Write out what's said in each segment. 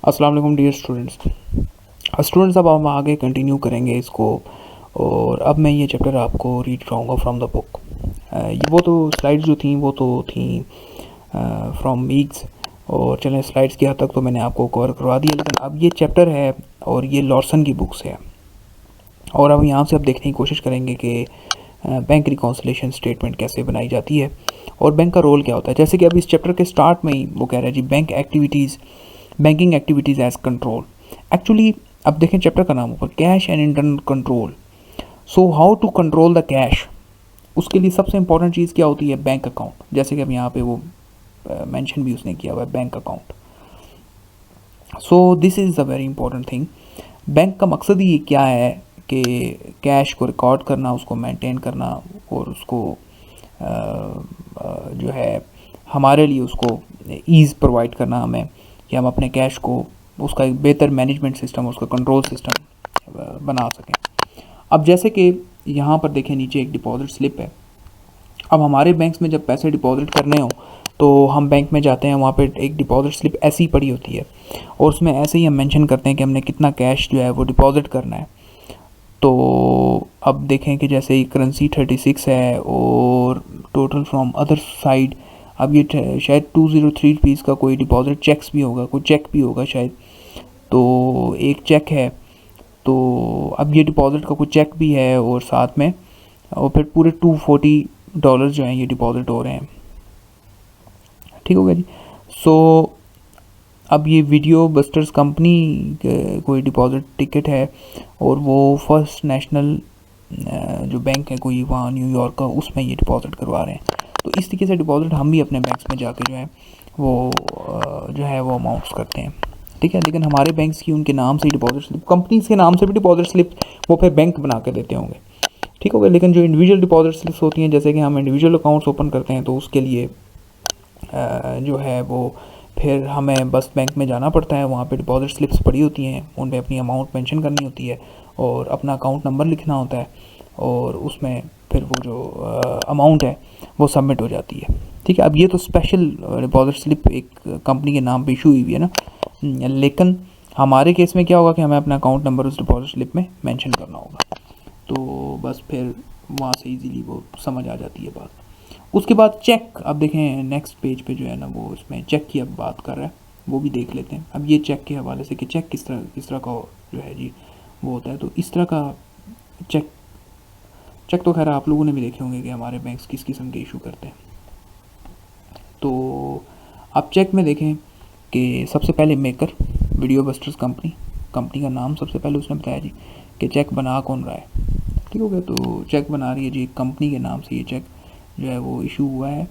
अस्सलाम वालेकुम dear students. अब हम आगे कंटिन्यू करेंगे इसको। और अब मैं ये चैप्टर आपको रीड कराऊंगा फ्रॉम द बुक। वो तो स्लाइड्स जो थी वो तो थी फ्रॉम मीग्स। और चलें, स्लाइड्स की हद तक तो मैंने आपको कवर करवा दिया, लेकिन अब ये चैप्टर है और ये लॉर्सन की बुक से है। और अब यहाँ से अब देखने की कोशिश करेंगे कि बैंक रिकॉन्सिलेशन स्टेटमेंट कैसे बनाई जाती है और बैंक का रोल क्या होता है। जैसे कि अब इस चैप्टर के स्टार्ट में ही वो कह रहा है जी, banking activities as control. Actually अब देखें चैप्टर का नाम ऊपर, cash and internal control. So how to control the cash. उसके लिए सबसे इंपॉर्टेंट चीज़ क्या होती है? Bank account. जैसे कि अब यहाँ पे वो मेंशन भी उसने किया हुआ है, bank account. So this is a very important thing. Bank का मकसद ही क्या है कि कैश को रिकॉर्ड करना, उसको मेंटेन करना और उसको जो है हमारे लिए उसको ईज़ प्रोवाइड करना हमें, कि हम अपने कैश को उसका एक बेहतर मैनेजमेंट सिस्टम, उसका कंट्रोल सिस्टम बना सकें। अब जैसे कि यहाँ पर देखें नीचे एक डिपॉजिट स्लिप है। अब हमारे बैंक्स में जब पैसे डिपॉजिट करने हो तो हम बैंक में जाते हैं, वहाँ पे एक डिपॉजिट स्लिप ऐसी पड़ी होती है और उसमें ऐसे ही हम मेंशन करते हैं कि हमने कितना कैश जो है वो डिपॉजिट करना है। तो अब देखें कि जैसे ये करेंसी 36 है और टोटल फ्रॉम अदर साइड, अब ये शायद 203 रुपीज़ का कोई डिपॉजिट चेक्स भी होगा, कोई चेक भी होगा शायद। तो एक चेक है, तो अब ये डिपॉजिट का कोई चेक भी है और साथ में, और फिर पूरे $240 जो हैं ये डिपॉजिट हो रहे हैं। ठीक हो गया जी। सो अब ये वीडियो बस्टर्स कंपनी कोई डिपॉजिट टिकट है और वो फर्स्ट नेशनल जो बैंक है कोई वहाँ न्यूयॉर्क का, उसमें ये डिपॉजिट करवा रहे हैं। तो इस तरीके से डिपॉजिट हम भी अपने बैंक्स में जाके जो है वो जो है वो अमाउंट्स करते हैं। ठीक है, लेकिन हमारे बैंक्स की उनके नाम से ही डिपॉजिट स्लिप, कंपनीज के नाम से भी डिपॉजिट स्लिप वो फिर बैंक बना के देते होंगे। ठीक हो गया। लेकिन जो इंडिविजुअल डिपॉजिट स्लिप्स होती हैं, जैसे कि हम इंडिविजुअल अकाउंट्स ओपन करते हैं, तो उसके लिए जो है वो फिर हमें बस बैंक में जाना पड़ता है। वहाँ पे डिपॉजिट स्लिप्स पड़ी होती हैं, उन पे अपनी अमाउंट मेंशन करनी होती है और अपना अकाउंट नंबर लिखना होता है और उसमें फिर वो जो अमाउंट है वो सबमिट हो जाती है। ठीक है। अब ये तो स्पेशल डिपॉजिट स्लिप एक कंपनी के नाम पे इशू हुई हुई है ना, लेकिन हमारे केस में क्या होगा कि हमें अपना अकाउंट नंबर उस डिपॉजिट स्लिप में मेंशन करना होगा। तो बस फिर वहाँ से इजीली वो समझ आ जाती है बात। उसके बाद चेक। अब देखें नेक्स्ट पेज पे जो है ना वो इसमें चेक की अब बात कर रहा है, वो भी देख लेते हैं। अब ये चेक के हवाले से कि चेक किस तरह का जो है जी वो होता है। तो इस तरह का चेक चेक तो खैर आप लोगों ने भी देखे होंगे कि हमारे बैंक्स किस किस्म के इशू करते हैं। तो आप चेक में देखें कि सबसे पहले मेकर वीडियो बस्टर्स कंपनी का नाम सबसे पहले उसने बताया जी कि चेक बना कौन रहा है। ठीक हो गया। तो चेक बना रही है जी कंपनी के नाम से, ये चेक जो है वो इशू हुआ है।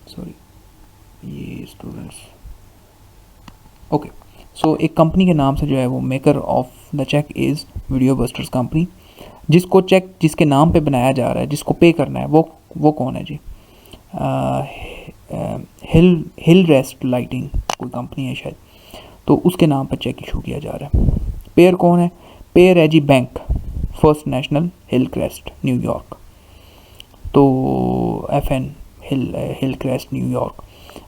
सॉरी, ये स्टूडेंट्स, ओके। सो एक कंपनी के नाम से जो है वो maker of the cheque is video busters company. जिसको चेक जिसके नाम पे बनाया जा रहा है, जिसको पे करना है, वो कौन है जी? हिल रेस्ट लाइटिंग कोई कंपनी है शायद, तो उसके नाम पर चेक इशू किया जा रहा है। पेयर कौन है? पेयर है जी बैंक फर्स्ट नेशनल हिल क्रेस्ट न्यूयॉर्क। तो FN हिल क्रेस्ट न्यूयॉर्क,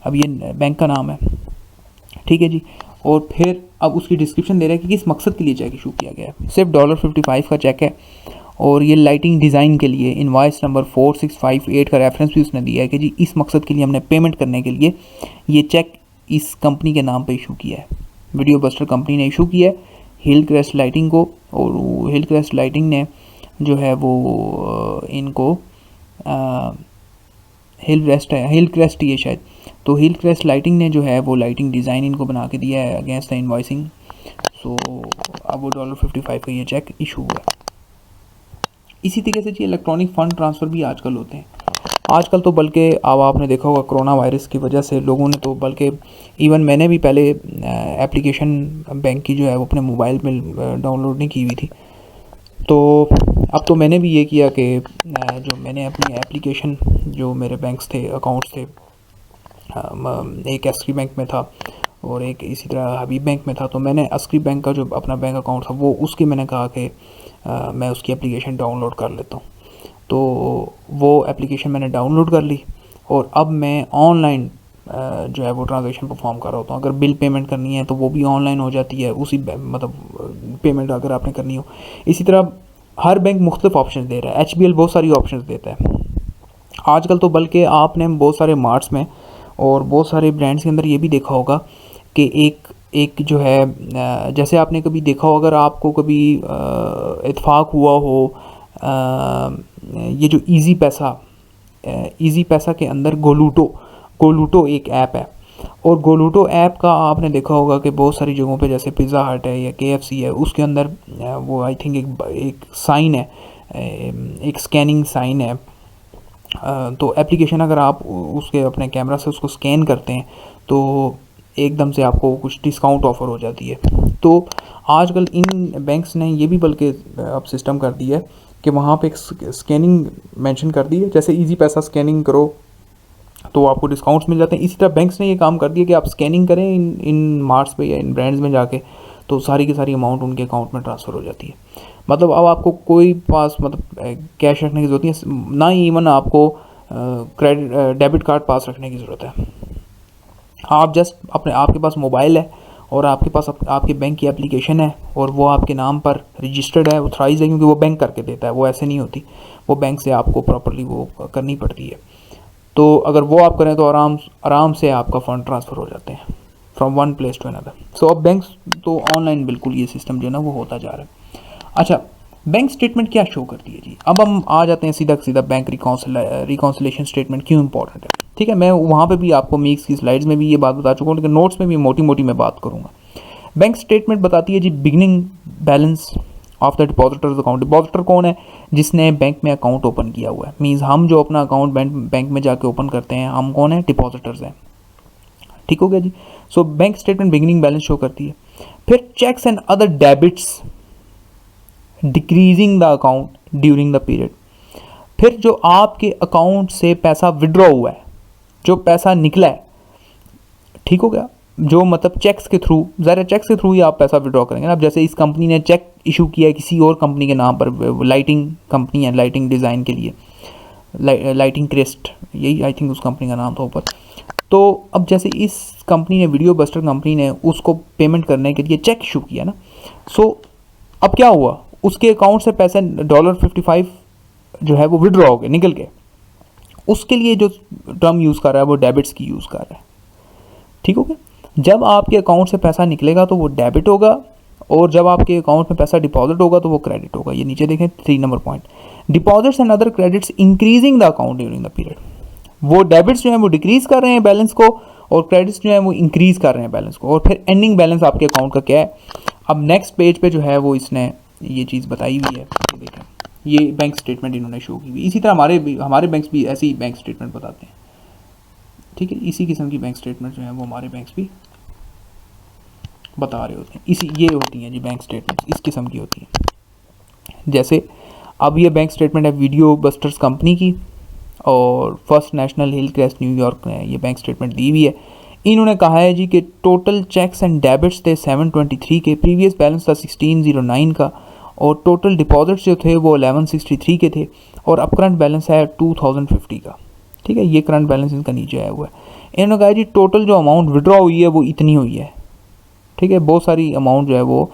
अब ये बैंक का नाम है। ठीक है जी। और फिर अब उसकी डिस्क्रिप्शन दे रहा है कि किस मकसद के लिए चेक इशू किया गया है। सिर्फ $55 का चेक है और ये लाइटिंग डिज़ाइन के लिए। इनवाइस नंबर 4658 का रेफरेंस भी उसने दिया है कि जी इस मकसद के लिए हमने पेमेंट करने के लिए ये चेक इस कंपनी के नाम पे इशू किया है। वीडियो बस्टर कंपनी ने इशू किया है हिल क्रेस्ट लाइटिंग को, और हिल क्रेस्ट लाइटिंग ने जो है वो इनको हिल क्रेस्ट ये शायद, तो हिल क्रेस्ट लाइटिंग ने जो है वो लाइटिंग डिज़ाइन इनको बना के दिया है अगेंस्ट द इनवॉइसिंग। सो अब वो $55 का ये चेक इशू हुआ है। इसी तरीके से जी इलेक्ट्रॉनिक फ़ंड ट्रांसफ़र भी आजकल होते हैं। आजकल तो बल्कि अब आपने देखा होगा कोरोना वायरस की वजह से लोगों ने तो, बल्कि इवन मैंने भी पहले एप्लीकेशन बैंक की जो है वो अपने मोबाइल में डाउनलोड नहीं की हुई थी। तो अब तो मैंने भी ये किया कि जो मैंने अपनी एप्लीकेशन, जो मेरे बैंक्स थे, अकाउंट्स थे, एक अस्क्री बैंक में था और एक इसी तरह हबीब बैंक में था। तो मैंने अस्क्री बैंक का जो अपना बैंक अकाउंट था वो उसकी मैंने कहा कि मैं उसकी एप्लीकेशन डाउनलोड कर लेता हूँ। तो वो एप्लीकेशन मैंने डाउनलोड कर ली और अब मैं ऑनलाइन जो है वो ट्रांजेक्शन परफॉर्म कर रहा होता हूँ। अगर बिल पेमेंट करनी है तो वो भी ऑनलाइन हो जाती है, उसी मतलब पेमेंट अगर आपने करनी हो। इसी तरह हर बैंक मुख्तलिफ ऑप्शन दे रहा है। HBL बहुत सारी ऑप्शन देता है आजकल तो, बल्कि आपने बहुत सारे मार्ट्स में और बहुत सारे ब्रांड्स के अंदर ये भी देखा होगा कि एक जो है जैसे आपने कभी देखा हो, अगर आपको कभी इत्फाक हुआ हो, ये जो इजी पैसा के अंदर गोलूटो एक ऐप है, और गोलूटो ऐप का आपने देखा होगा कि बहुत सारी जगहों पे जैसे पिज़्ज़ा हट है या KFC है, उसके अंदर वो आई थिंक एक साइन है, एक स्कैनिंग साइन है। तो एप्लीकेशन अगर आप उसके अपने कैमरा से उसको स्कैन करते हैं तो एकदम से आपको कुछ डिस्काउंट ऑफ़र हो जाती है। तो आजकल इन बैंक्स ने ये भी बल्कि अब सिस्टम कर दिया है कि वहाँ पे एक स्कैनिंग मेंशन कर दी है, जैसे इजी पैसा स्कैनिंग करो तो आपको डिस्काउंट्स मिल जाते हैं। इसी तरह बैंक्स ने ये काम कर दिया कि आप स्कैनिंग करें इन मार्ट्स पे या इन ब्रांड्स में जाके, तो सारी की सारी अमाउंट उनके अकाउंट में ट्रांसफ़र हो जाती है। मतलब अब आपको कोई पास मतलब कैश रखने की ज़रूरत नहीं है, ना ही इवन आपको क्रेडिट डेबिट कार्ड पास रखने की ज़रूरत है। आप जस्ट आपके पास मोबाइल है और आपके पास आपके बैंक की एप्लीकेशन है और वो आपके नाम पर रजिस्टर्ड है, ऑथराइज है, क्योंकि वो बैंक करके देता है, वो ऐसे नहीं होती, वो बैंक से आपको प्रॉपर्ली वो करनी पड़ती है। तो अगर वो आप करें तो आराम से आपका फ़ंड ट्रांसफ़र हो जाते हैं from one place to another. So अब बैंक्स तो ऑनलाइन बिल्कुल ये सिस्टम जो है ना वो होता जा रहा है। अच्छा, बैंक स्टेटमेंट क्या शो करती है जी? अब हम आ जाते हैं सीधा बैंक रिकॉन्सिलेशन स्टेटमेंट क्यों इंपॉर्टेंट है। ठीक है, मैं वहाँ पे भी आपको मीक्स की स्लाइड्स में भी ये बात बता चुका हूँ, लेकिन नोट्स में भी मोटी मोटी मैं बात करूँगा। बैंक स्टेटमेंट बताती है जी beginning balance of the depositors account. Depositor कौन है? जिसने बैंक में अकाउंट ओपन किया हुआ है। मीन्स हम जो अपना अकाउंट बैंक में जाके ओपन करते हैं, हम कौन है? डिपॉजिटर्स हैं। ठीक हो गया जी। So bank statement beginning balance show करती है। फिर cheques and other debits decreasing the account during the period. फिर जो आपके अकाउंट से पैसा विड्रॉ हुआ है, जो पैसा निकला है, ठीक हो गया, जो मतलब चेक्स के थ्रू, ज़रा चेक्स के थ्रू ही आप पैसा विड्रॉ करेंगे ना। अब जैसे इस कंपनी ने चेक इशू किया है किसी और कंपनी के नाम पर, लाइटिंग कंपनी है, लाइटिंग डिज़ाइन के लिए, लाइटिंग क्रेस्ट, यही आई थिंक उस कंपनी का नाम था ऊपर। तो अब जैसे इस कंपनी ने, वीडियो बस्टर कंपनी ने उसको पेमेंट करने के लिए चेक इशू किया ना। सो अब क्या हुआ, उसके अकाउंट से पैसे $55 जो है वो विड्रॉ हो गए, निकल गए। उसके लिए जो टर्म यूज़ कर रहा है वो डेबिट्स की यूज़ कर रहा है। ठीक हो गया। जब आपके अकाउंट से पैसा निकलेगा तो वो डेबिट होगा, और जब आपके अकाउंट में पैसा डिपॉजिट होगा तो वो क्रेडिट होगा। ये नीचे देखें 3 number point, deposits and other credits increasing the account during the period. वो डेबिट्स जो है वो डिक्रीज कर रहे हैं बैलेंस को, और क्रेडिट्स जो है वो इंक्रीज कर रहे हैं बैलेंस को। और फिर एंडिंग बैलेंस आपके अकाउंट का क्या है। अब नेक्स्ट पेज पे जो है वो इसने ये चीज़ बताई हुई है, ये देखें, ये बैंक स्टेटमेंट इन्होंने शो की हुई। इसी तरह हमारे बैंक्स भी ऐसे ही बैंक स्टेटमेंट बताते हैं। ठीक है, इसी किस्म की बैंक स्टेटमेंट जो है वो हमारे बैंक्स भी बता रहे होते हैं। ये होती हैं जी बैंक स्टेटमेंट, इस किस्म की होती हैं। जैसे अब ये बैंक स्टेटमेंट है वीडियो बस्टर्स कंपनी की, और फर्स्ट नेशनल हिल क्रेस्ट न्यूयॉर्क ने ये बैंक स्टेटमेंट दी हुई है। इन्होंने कहा है जी कि टोटल चेक्स एंड डेबिट्स थे 723 के, प्रीवियस बैलेंस था 1609 का, और टोटल डिपॉजिट्स जो थे वो 1163 के थे, और अब करंट बैलेंस है 2050 का। ठीक है, ये करंट बैलेंस इनका नीचे आया हुआ है। इन्होंने कहा जी टोटल जो अमाउंट विड्रॉ हुई है वो इतनी हुई है। ठीक है, बहुत सारी अमाउंट जो है वो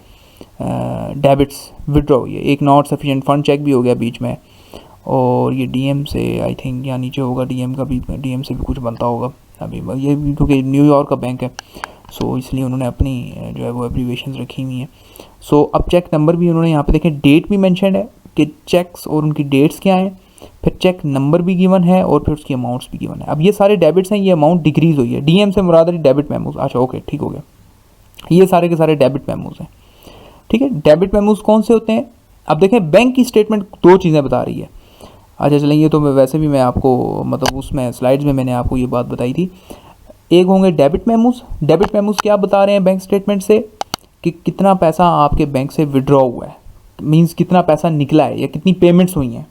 डेबिट्स विड्रॉ हुई है। एक नॉट सफिशिएंट फंड चेक भी हो गया बीच में, और ये डीएम से आई थिंक यहाँ नीचे होगा, डीएम से भी कुछ बनता होगा अभी, ये भी क्योंकि न्यूयॉर्क का बैंक है, सो इसलिए उन्होंने अपनी जो है वो एब्रीवेशंस रखी हुई हैं। सो अब चेक नंबर भी उन्होंने यहाँ पे देखें, डेट भी मेंशन्ड है कि चेक्स और उनकी डेट्स क्या हैं, फिर चेक नंबर भी गिवन है, और फिर उसकी अमाउंट्स भी गिवन है। अब ये सारे डेबिट्स हैं, ये अमाउंट डिक्रीज़ हुई है। डीएम से मुराद है डेबिट मेमोज। अच्छा ओके, ठीक हो गया, ये सारे के सारे डेबिट मेमोज हैं। ठीक है, डेबिट मेमोज कौन से होते हैं? अब देखें, बैंक की स्टेटमेंट 2 चीज़ें बता रही है। अच्छा चलें, ये तो वैसे भी मैं आपको मतलब उसमें स्लाइड्स में मैंने आपको ये बात बताई थी। एक होंगे डेबिट मेमोज। डेबिट मेमोज क्या बता रहे हैं बैंक स्टेटमेंट से, कि कितना पैसा आपके बैंक से विड्रॉ हुआ है, मींस कितना पैसा निकला है या कितनी पेमेंट्स हुई हैं।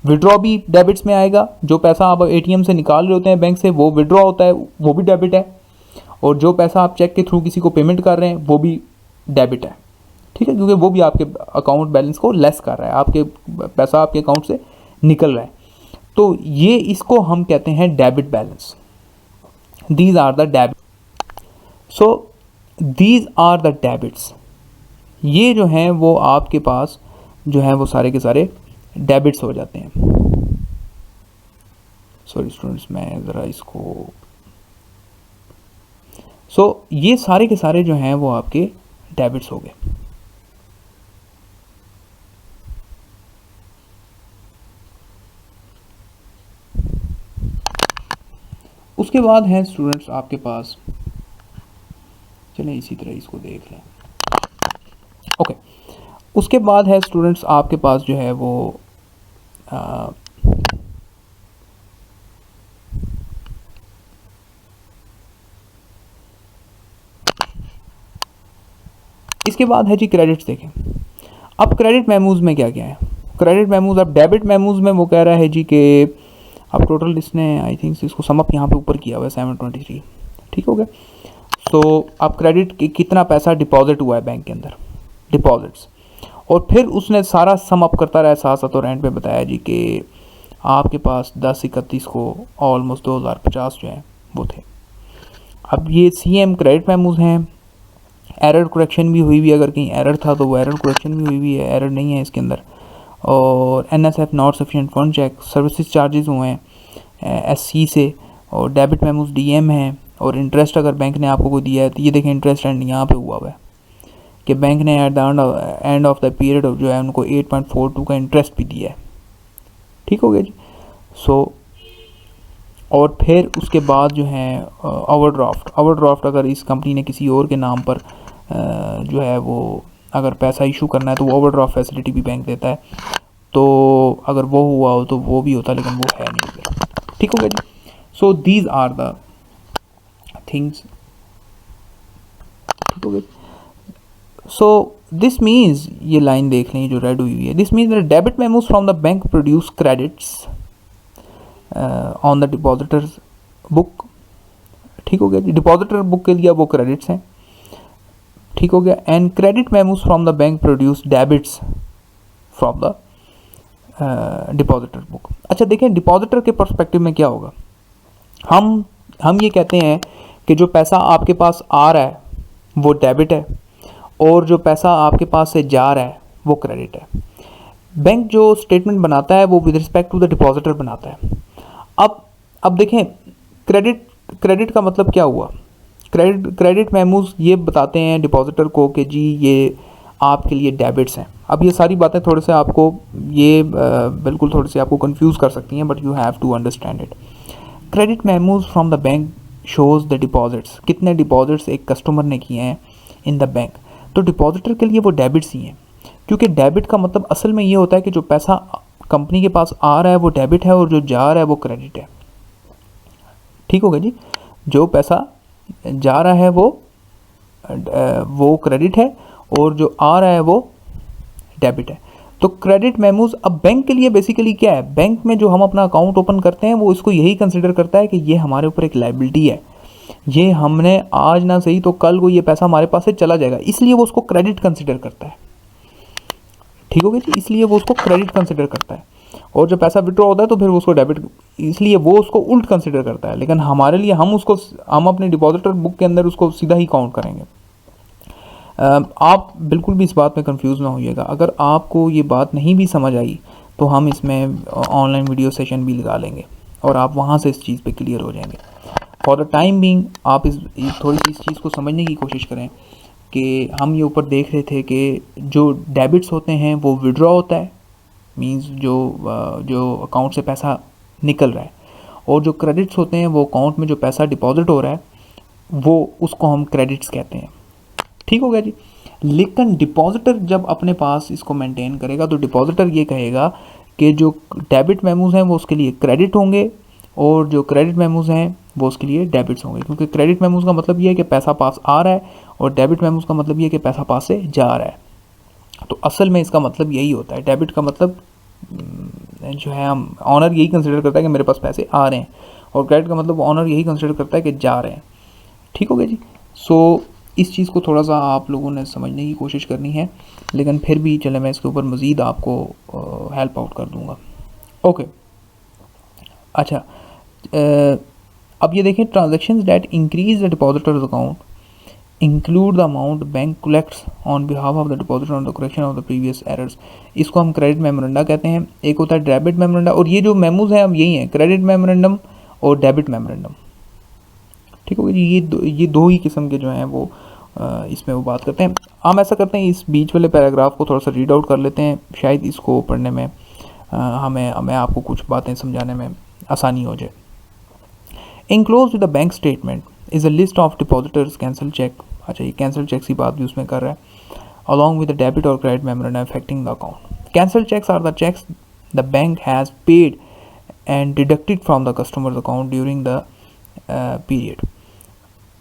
विड्रॉ भी डेबिट्स में आएगा, जो पैसा आप एटीएम से निकाल रहे होते हैं बैंक से, वो विड्रॉ होता है, वो भी डेबिट है, और जो पैसा आप चेक के थ्रू किसी को पेमेंट कर रहे हैं वो भी डेबिट है। ठीक है, क्योंकि वो भी आपके अकाउंट बैलेंस को लेस कर रहा है, आपके पैसा आपके अकाउंट से निकल रहा है। तो ये इसको हम कहते हैं debit balance. These are the debit. So these are the debits, ये जो हैं वो आपके पास जो है वो सारे के सारे डेबिट्स हो जाते हैं। सॉरी स्टूडेंट्स, मैं ज़रा इसको ये सारे के सारे जो हैं वो आपके डेबिट्स हो गए। उसके बाद है स्टूडेंट्स आपके पास, चलें इसी तरह इसको देख लें। ओके, उसके बाद है स्टूडेंट्स आपके पास जो है वो इसके बाद है जी क्रेडिट्स। देखें अब क्रेडिट मेमोज में क्या क्या है। क्रेडिट मेमोज, अब डेबिट मेमोज में वो कह रहा है जी कि अब टोटल इसने आई थिंक इसको सम अप यहाँ पे ऊपर किया हुआ है 723, ठीक हो गया। तो अब क्रेडिट कितना पैसा डिपॉजिट हुआ है बैंक के अंदर, डिपॉजिट्स, और फिर उसने सारा सम अप करता रहा, साथ साथ और एंड पे बताया जी कि आपके पास 10/31 को ऑलमोस्ट 2050 जो है वो थे। अब ये CM क्रेडिट मेमोज हैं, एरर करेक्शन भी हुई हुई, अगर कहीं एरर था तो वो एरर करेक्शन भी हुई हुई है, एरर नहीं है इसके अंदर। और NSF not sufficient fund cheque, services charges हुए हैं SC से, और डेबिट मेमोज DM है, और इंटरेस्ट अगर बैंक ने आपको कोई दिया है तो ये देखें इंटरेस्ट एंड यहाँ पे हुआ हुआ है कि बैंक ने eight the end of the period जो है उनको 8.42 का इंटरेस्ट भी दिया है, ठीक हो गया जी। और फिर उसके बाद जो है ओवरड्राफ्ट अगर इस कंपनी ने किसी और के नाम पर जो है वो अगर पैसा इशू करना है तो वो ओवरड्राफ्ट फैसिलिटी भी बैंक देता है, तो अगर वो हुआ हो तो वो भी होता है, लेकिन वो है नहीं उधर, ठीक हो गया जी। So these are the things, ठीक हो गया। सो दिस मीन्स, ये लाइन देख लें जो रेड हुई हुई है, this means that debit memos from the bank produce credits on the depositors book, ठीक हो गया जी। डिपॉजिटर बुक के लिए वो क्रेडिट्स हैं, ठीक हो गया। And credit memos from the bank produce debits from the depositor book. अच्छा देखें डिपॉजिटर के पर्सपेक्टिव में क्या होगा, हम ये कहते हैं कि जो पैसा आपके पास आ रहा है वो डेबिट है, और जो पैसा आपके पास से जा रहा है वो क्रेडिट है। बैंक जो स्टेटमेंट बनाता है वो with respect to the depositor बनाता है। अब देखें क्रेडिट का मतलब क्या हुआ। क्रेडिट मेमोज ये बताते हैं डिपॉजिटर को कि जी ये आपके लिए डेबिट्स हैं। अब ये सारी बातें थोड़े से आपको ये बिल्कुल थोड़ी सी आपको कंफ्यूज कर सकती हैं, but you have to understand it. Credit memos from the bank shows the deposits, कितने डिपॉजिट्स एक कस्टमर ने किए हैं इन द बैंक, तो डिपॉजिटर के लिए वो डेबिट्स ही हैं, क्योंकि डेबिट का मतलब असल में ये होता है कि जो पैसा कंपनी के पास आ रहा है वो डेबिट है और जो जा रहा है वो क्रेडिट है, ठीक होगा जी। जो पैसा जा रहा है वो क्रेडिट है और जो आ रहा है वो डेबिट है। तो क्रेडिट मेमोज अब बैंक के लिए बेसिकली क्या है, बैंक में जो हम अपना अकाउंट ओपन करते हैं वो इसको यही कंसिडर करता है कि ये हमारे ऊपर एक लायबिलिटी है, ये हमने आज ना सही तो कल को ये पैसा हमारे पास से चला जाएगा, इसलिए वो उसको क्रेडिट कंसिडर करता है, ठीक हो गया जी। इसलिए वो उसको क्रेडिट कंसिडर करता है, और जो पैसा विड्रॉ होता है तो फिर वो उसको डेबिट, इसलिए वो उसको उल्ट कंसिडर करता है। लेकिन हमारे लिए हम अपने डिपॉजिटर बुक के अंदर उसको सीधा ही काउंट करेंगे। आप बिल्कुल भी इस बात में कंफ्यूज ना होइएगा। अगर आपको ये बात नहीं भी समझ आई तो हम इसमें ऑनलाइन वीडियो सेशन भी लगा लेंगे और आप वहाँ से इस चीज़ पे क्लियर हो जाएंगे। फॉर द टाइम बीइंग आप थोड़ी सी इस चीज़ को समझने की कोशिश करें कि हम ये ऊपर देख रहे थे कि जो डेबिट्स होते हैं वो विड्रॉ होता है, मींस जो अकाउंट से पैसा निकल रहा है, और जो क्रेडिट्स होते हैं वो अकाउंट में जो पैसा डिपॉजिट हो रहा है वो उसको हम क्रेडिट्स कहते हैं, ठीक हो गया जी। लेकिन डिपॉजिटर जब अपने पास इसको मेंटेन करेगा तो डिपॉजिटर ये कहेगा कि जो डेबिट मेमोज हैं वो उसके लिए क्रेडिट होंगे और जो क्रेडिट मेमोज हैं वो उसके लिए डेबिट्स होंगे, क्योंकि क्रेडिट मेमोज का मतलब ये है कि पैसा पास आ रहा है और डेबिट मेमोज का मतलब ये है कि पैसा पास से जा रहा है। तो असल में इसका मतलब यही होता है, डेबिट का मतलब जो है हम ऑनर यही कंसिडर करता है कि मेरे पास पैसे आ रहे हैं, और क्रेडिट का मतलब ऑनर यही कंसिडर करता है कि जा रहे हैं, ठीक हो गया जी। सो इस चीज़ को थोड़ा सा आप लोगों ने समझने की कोशिश करनी है, लेकिन फिर भी चले मैं इसके ऊपर मज़ीद आपको हेल्प आउट कर दूँगा। ओके, अच्छा अब ये देखें, transactions that increase the depositors account include the amount bank collects on behalf of the depositor on the correction of the previous errors. इसको हम क्रेडिट मेमोरेंडा कहते हैं। एक होता है डेबिट मेमोरेंडा, और ये जो मेमोज हैं अब यही हैं, क्रेडिट मेमोरेंडम और डेबिट मेमोरेंडम। ठीक हो गया, ये दो ही किस्म के जो हैं वो इसमें वो बात करते हैं। हम ऐसा करते हैं, इस बीच वाले पैराग्राफ को थोड़ा सा रीड आउट कर लेते हैं, शायद इसको पढ़ने में हमें आपको कुछ बातें समझाने में आसानी हो जाए। Enclosed with the bank statement is a list of depositors cancel check। अच्छा, ये कैंसिल चेक्स की बात भी उसमें कर रहा है। Along with the debit or credit memorandum affecting the account. Cancel checks are the checks the bank has paid and deducted from the customer's account during the period.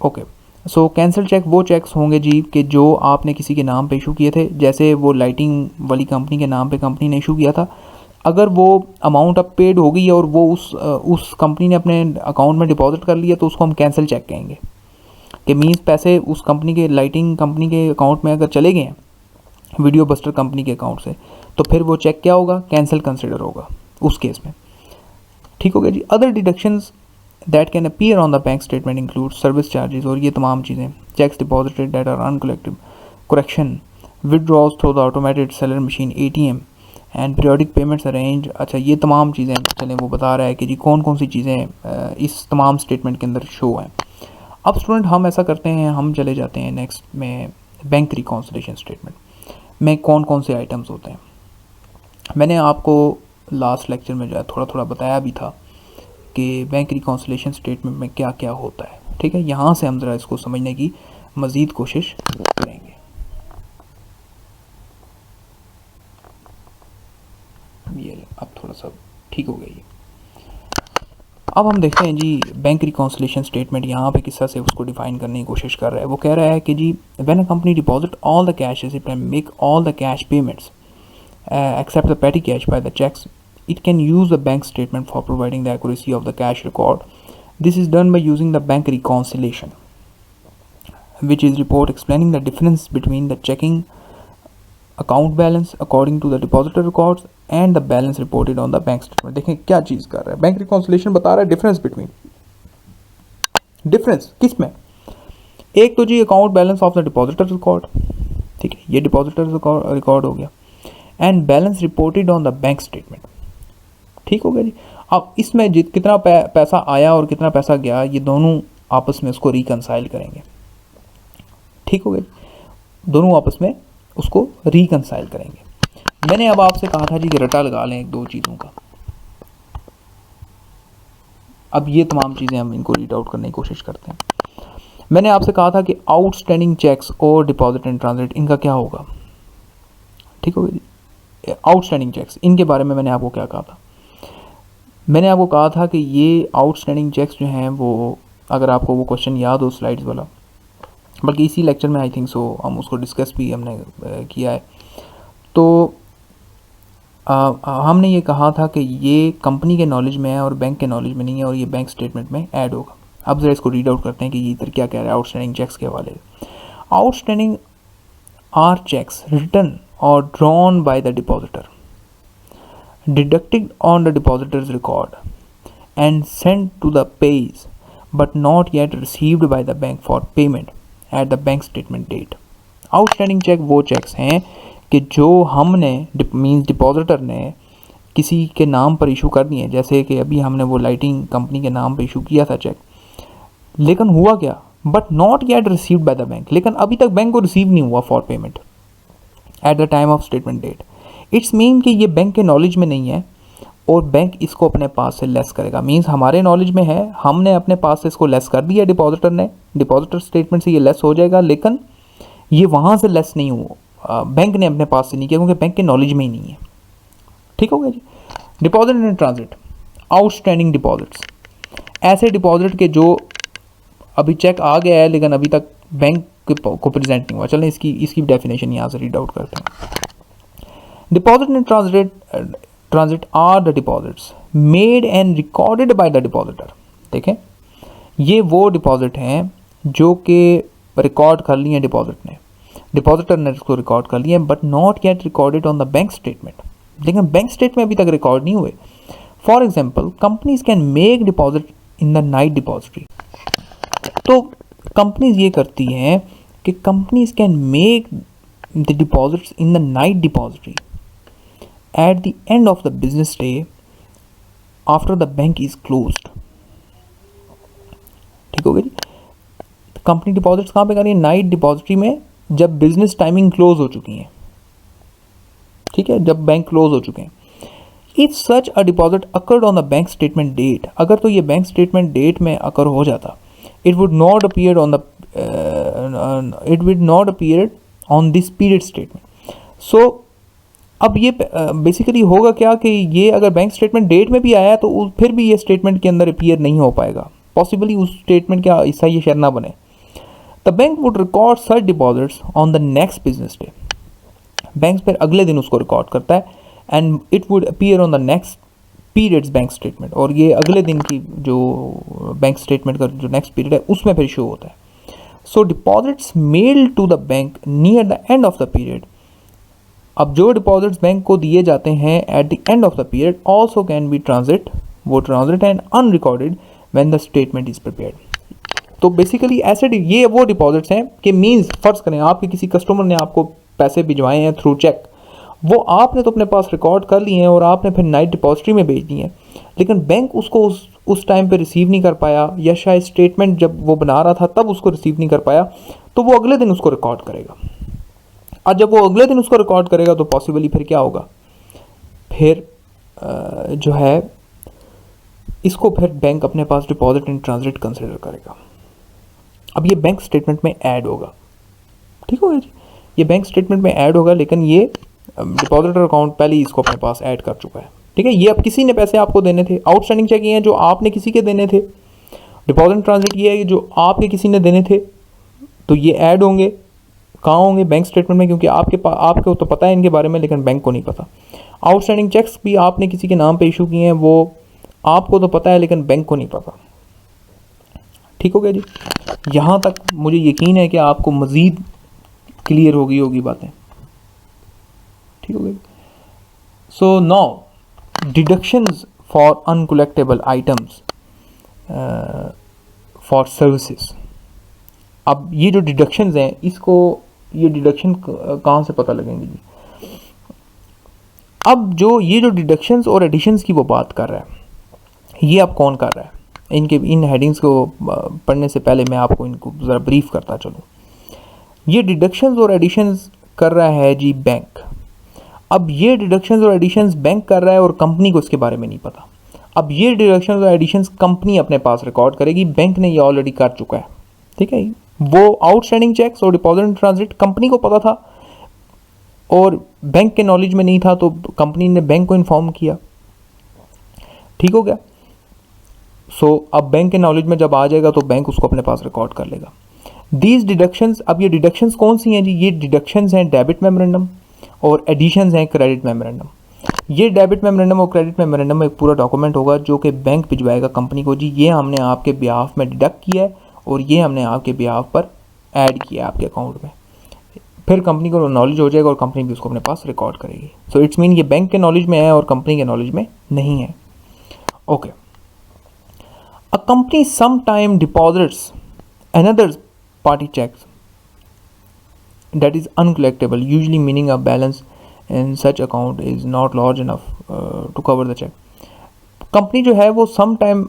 Okay. So cancel cheque वो checks होंगे जी कि जो आपने किसी के नाम पे issue किए थे, जैसे वो लाइटिंग वाली कंपनी के नाम पे कंपनी ने इशू किया था। अगर वो अमाउंट अब पेड हो गई है और वो उस कंपनी ने अपने अकाउंट में डिपॉजिट कर लिया, तो उसको हम कैंसिल चेक कहेंगे। कि मीन्स पैसे उस कंपनी के, लाइटिंग कंपनी के अकाउंट में अगर चले गए हैं वीडियो बस्टर कंपनी के अकाउंट से, तो फिर वो चेक क्या होगा, कैंसिल कंसिडर होगा उस केस में। ठीक हो गया जी। Other deductions that can appear on the bank statement include service charges, और ये तमाम चीज़ें, cheques deposited that are uncollected, correction, withdrawals through the automated teller machine ATM and periodic payments arrange. अच्छा, ये तमाम चीज़ें चलें वो बता रहा है कि जी कौन कौन सी चीज़ें इस तमाम स्टेटमेंट के अंदर शो हैं। अब स्टूडेंट हम ऐसा करते हैं, हम चले जाते हैं नेक्स्ट में, बैंक रिकॉन्सिलेशन स्टेटमेंट में कौन कौन से आइटम्स होते हैं। मैंने आपको लास्ट लेक्चर में जो है थोड़ा थोड़ा बताया भी था कि बैंक रिकॉन्सिलेशन स्टेटमेंट में क्या क्या होता है। ठीक है, यहाँ से हम ज़रा इसको समझने की मज़ीद कोशिश करेंगे। ये अब थोड़ा सा ठीक हो गया ये। अब हम देखते हैं जी बैंक रिकॉन्सिलेशन स्टेटमेंट यहाँ पे किस तरह से उसको डिफाइन करने की कोशिश कर रहा है। वो कह रहा है कि जी when a company deposit all the cash receipt and make all the cash payments except the petty cash by the cheques, it can use the bank statement for providing the accuracy of the cash record. This is done by using the bank reconciliation, which is report explaining the difference between the checking account balance according to the depositor records and the balance reported on the bank statement. देखें क्या चीज़ कर रहा है, bank reconciliation बता रहा है difference between, difference किस में, एक तो जी account balance of the depositor record, ठीक है, ये डिपॉजिटर रिकॉर्ड हो गया, and balance reported on the bank statement. ठीक हो गया जी। अब इसमें कितना पैसा आया और कितना पैसा गया, ये दोनों आपस में उसको रिकंसाइल करेंगे। ठीक हो गया, दोनों आपस में उसको रिकंसाइल करेंगे। मैंने अब आपसे कहा था जी कि रटा लगा लें एक दो चीज़ों का। अब ये तमाम चीज़ें हम इनको रीड आउट करने की कोशिश करते हैं। मैंने आपसे कहा था कि आउटस्टैंडिंग चेक्स और डिपॉजिट एंड ट्रांजिट, इनका क्या होगा। ठीक हो गया जी। आउटस्टैंडिंग चेक्स, इनके बारे में मैंने आपको क्या कहा था, मैंने आपको कहा था कि ये आउटस्टैंडिंग चेक्स जो हैं वो, अगर आपको वो क्वेश्चन याद हो स्लाइड्स वाला, बल्कि इसी लेक्चर में आई थिंक सो हम उसको डिस्कस भी हमने किया है, तो हमने ये कहा था कि ये कंपनी के नॉलेज में है और बैंक के नॉलेज में नहीं है, और ये बैंक स्टेटमेंट में ऐड होगा। अब ज़रा इसको रीड आउट करते हैं कि ये इधर क्या कह रहा है आउटस्टैंडिंग चेक्स के हवाले। आउटस्टैंडिंग आर चेक्स रिटन और drawn by the depositor, deducted on the depositor's record and sent to the pays but not yet received by the bank for payment at the bank statement date. Outstanding cheque वो cheques हैं कि जो हमने means depositor ने किसी के नाम पर इशू कर दिए, जैसे कि अभी हमने वो लाइटिंग कंपनी के नाम पर इशू किया था चेक, लेकिन हुआ क्या, but not yet received by the bank, लेकिन अभी तक बैंक को रिसीव नहीं हुआ for payment at the time of statement date. It's mean कि ये बैंक के नॉलेज में नहीं है और बैंक इसको अपने पास से लेस करेगा। मीन्स हमारे नॉलेज में है, हमने अपने पास से इसको लेस कर दिया, डिपॉजिटर ने, डिपॉजिटर स्टेटमेंट से ये लेस हो जाएगा, लेकिन ये वहाँ से लेस नहीं हुआ, बैंक ने अपने पास से नहीं किया, क्योंकि बैंक के नॉलेज में ही नहीं है। ठीक हो गया जी। Deposit and transit, outstanding deposits, ऐसे डिपॉजिट के जो अभी चेक आ गया है लेकिन अभी तक बैंक को प्रेजेंट नहीं हुआ। चलें इसकी डेफिनेशन यहाँ से रीड आउट करते हैं। Deposit and transit are the deposits made and recorded by the depositor। देखें, ये वो डिपॉजिट हैं जो कि रिकॉर्ड कर लिए डिपॉजिट ने, डिपॉजिटर ने इसको रिकॉर्ड कर लिया, but not yet recorded on the bank statement, लेकिन बैंक स्टेटमेंट अभी तक रिकॉर्ड नहीं हुए। For example, companies can make deposit in the night depository. तो कंपनीज ये करती हैं कि companies can make the deposits in the night depository eight the end of the business day after the bank is closed. ठीक हो गया जी। Company deposits कहाँ पे कर रही है? नाइट डिपॉजिटरी में, जब बिजनेस टाइमिंग क्लोज हो चुकी है। ठीक है, जब बैंक क्लोज हो चुके हैं। If such a deposit occurred on the bank statement date, अगर तो ये बैंक स्टेटमेंट डेट में अकर हो जाता, it would not appear on this period statement. So अब ये बेसिकली होगा क्या कि ये अगर बैंक स्टेटमेंट डेट में भी आया तो फिर भी ये स्टेटमेंट के अंदर अपीयर नहीं हो पाएगा, पॉसिबली उस स्टेटमेंट का हिस्सा ये शेयर ना बने। The bank would record such deposits on the next business day. Bank फिर अगले दिन उसको रिकॉर्ड करता है and it would appear on the next periods bank statement, और ये अगले दिन की जो बैंक स्टेटमेंट का जो नेक्स्ट पीरियड है उसमें फिर शो होता है। So deposits mailed to the bank near the end of the period, अब जो डिपॉजिट्स बैंक को दिए जाते हैं at the end of the period also can be transit, वो transit and unrecorded when the statement is prepared. तो basically ऐसे ये वो डिपॉजिट्स हैं कि मीन्स फर्ज करें आपके किसी कस्टमर ने आपको पैसे भिजवाए हैं थ्रू चेक, वो आपने तो अपने पास रिकॉर्ड कर लिए हैं और आपने फिर नाइट डिपॉजिटरी में भेज दिए हैं, लेकिन बैंक उसको उस टाइम पे रिसीव नहीं कर पाया, या शायद स्टेटमेंट जब वो बना रहा था तब उसको रिसीव नहीं कर पाया, तो वो अगले दिन उसको रिकॉर्ड करेगा। और जब वो अगले दिन उसको रिकॉर्ड करेगा तो पॉसिबली फिर क्या होगा, फिर जो है इसको फिर बैंक अपने पास डिपॉजिट इन ट्रांजिट कंसिडर करेगा। अब ये बैंक स्टेटमेंट में ऐड होगा। ठीक हो गया जी, ये बैंक स्टेटमेंट में ऐड होगा, लेकिन ये डिपॉजिटर अकाउंट पहले ही इसको अपने पास ऐड कर चुका है। ठीक है, ये अब किसी ने पैसे आपको देने थे, आउटस्टैंडिंग चेक ये हैं जो आपने किसी के देने थे, डिपॉजिट ट्रांजिट ये है जो आपके किसी ने देने थे, तो ये ऐड होंगे। कहाँ होंगे? बैंक स्टेटमेंट में, क्योंकि आपको तो पता है इनके बारे में लेकिन बैंक को नहीं पता। आउटस्टैंडिंग चेक्स भी आपने किसी के नाम पे इशू किए हैं, वो आपको तो पता है लेकिन बैंक को नहीं पता। ठीक हो गया जी, यहाँ तक मुझे यकीन है कि आपको मज़ीद क्लियर होगी बातें। ठीक हो गई। So now deductions for uncollectible items for services. अब ये जो डिडक्शंस हैं, ये डिडक्शन कहाँ से पता लगेंगे जी? अब जो ये जो डिडक्शंस और एडिशंस की वो बात कर रहा है, ये अब कौन कर रहा है? इन हेडिंग्स को पढ़ने से पहले मैं आपको इनको ज़रा ब्रीफ करता चलूँ। ये डिडक्शंस और एडिशंस कर रहा है जी बैंक। अब ये डिडक्शंस और एडिशंस बैंक कर रहा है और कंपनी को इसके बारे में नहीं पता। अब ये डिडक्शंस और एडिशंस कंपनी अपने पास रिकॉर्ड करेगी, बैंक ने ये ऑलरेडी कर चुका है। ठीक है, वो आउटस्टैंडिंग चेक्स और डिपॉजिट इन ट्रांजिट कंपनी को पता था और बैंक के नॉलेज में नहीं था, तो कंपनी ने बैंक को इन्फॉर्म किया। ठीक हो गया। सो अब बैंक के नॉलेज में जब आ जाएगा तो बैंक उसको अपने पास रिकॉर्ड कर लेगा। दीज डिडक्शंस, अब ये डिडक्शंस कौन सी हैं जी? ये डिडक्शंस हैं डेबिट मेमोरेंडम और एडिशंस हैं क्रेडिट मेमोरेंडम। ये डेबिट मेमोरेंडम और क्रेडिट मेमोरेंडम एक पूरा डॉक्यूमेंट होगा जो कि बैंक भिजवाएगा कंपनी को, जी ये हमने आपके बिहाफ में डिडक्ट किया है और ये हमने आपके बिहाफ पर ऐड किया है आपके अकाउंट में। फिर कंपनी को नॉलेज हो जाएगा और कंपनी भी उसको अपने पास रिकॉर्ड करेगी। सो इट्स मीन ये बैंक के नॉलेज में है और कंपनी के नॉलेज में नहीं है। Okay. A company some time deposits another party checks that is uncollectible, usually meaning a balance in such account is not large enough to cover the check. Company जो है वो सम टाइम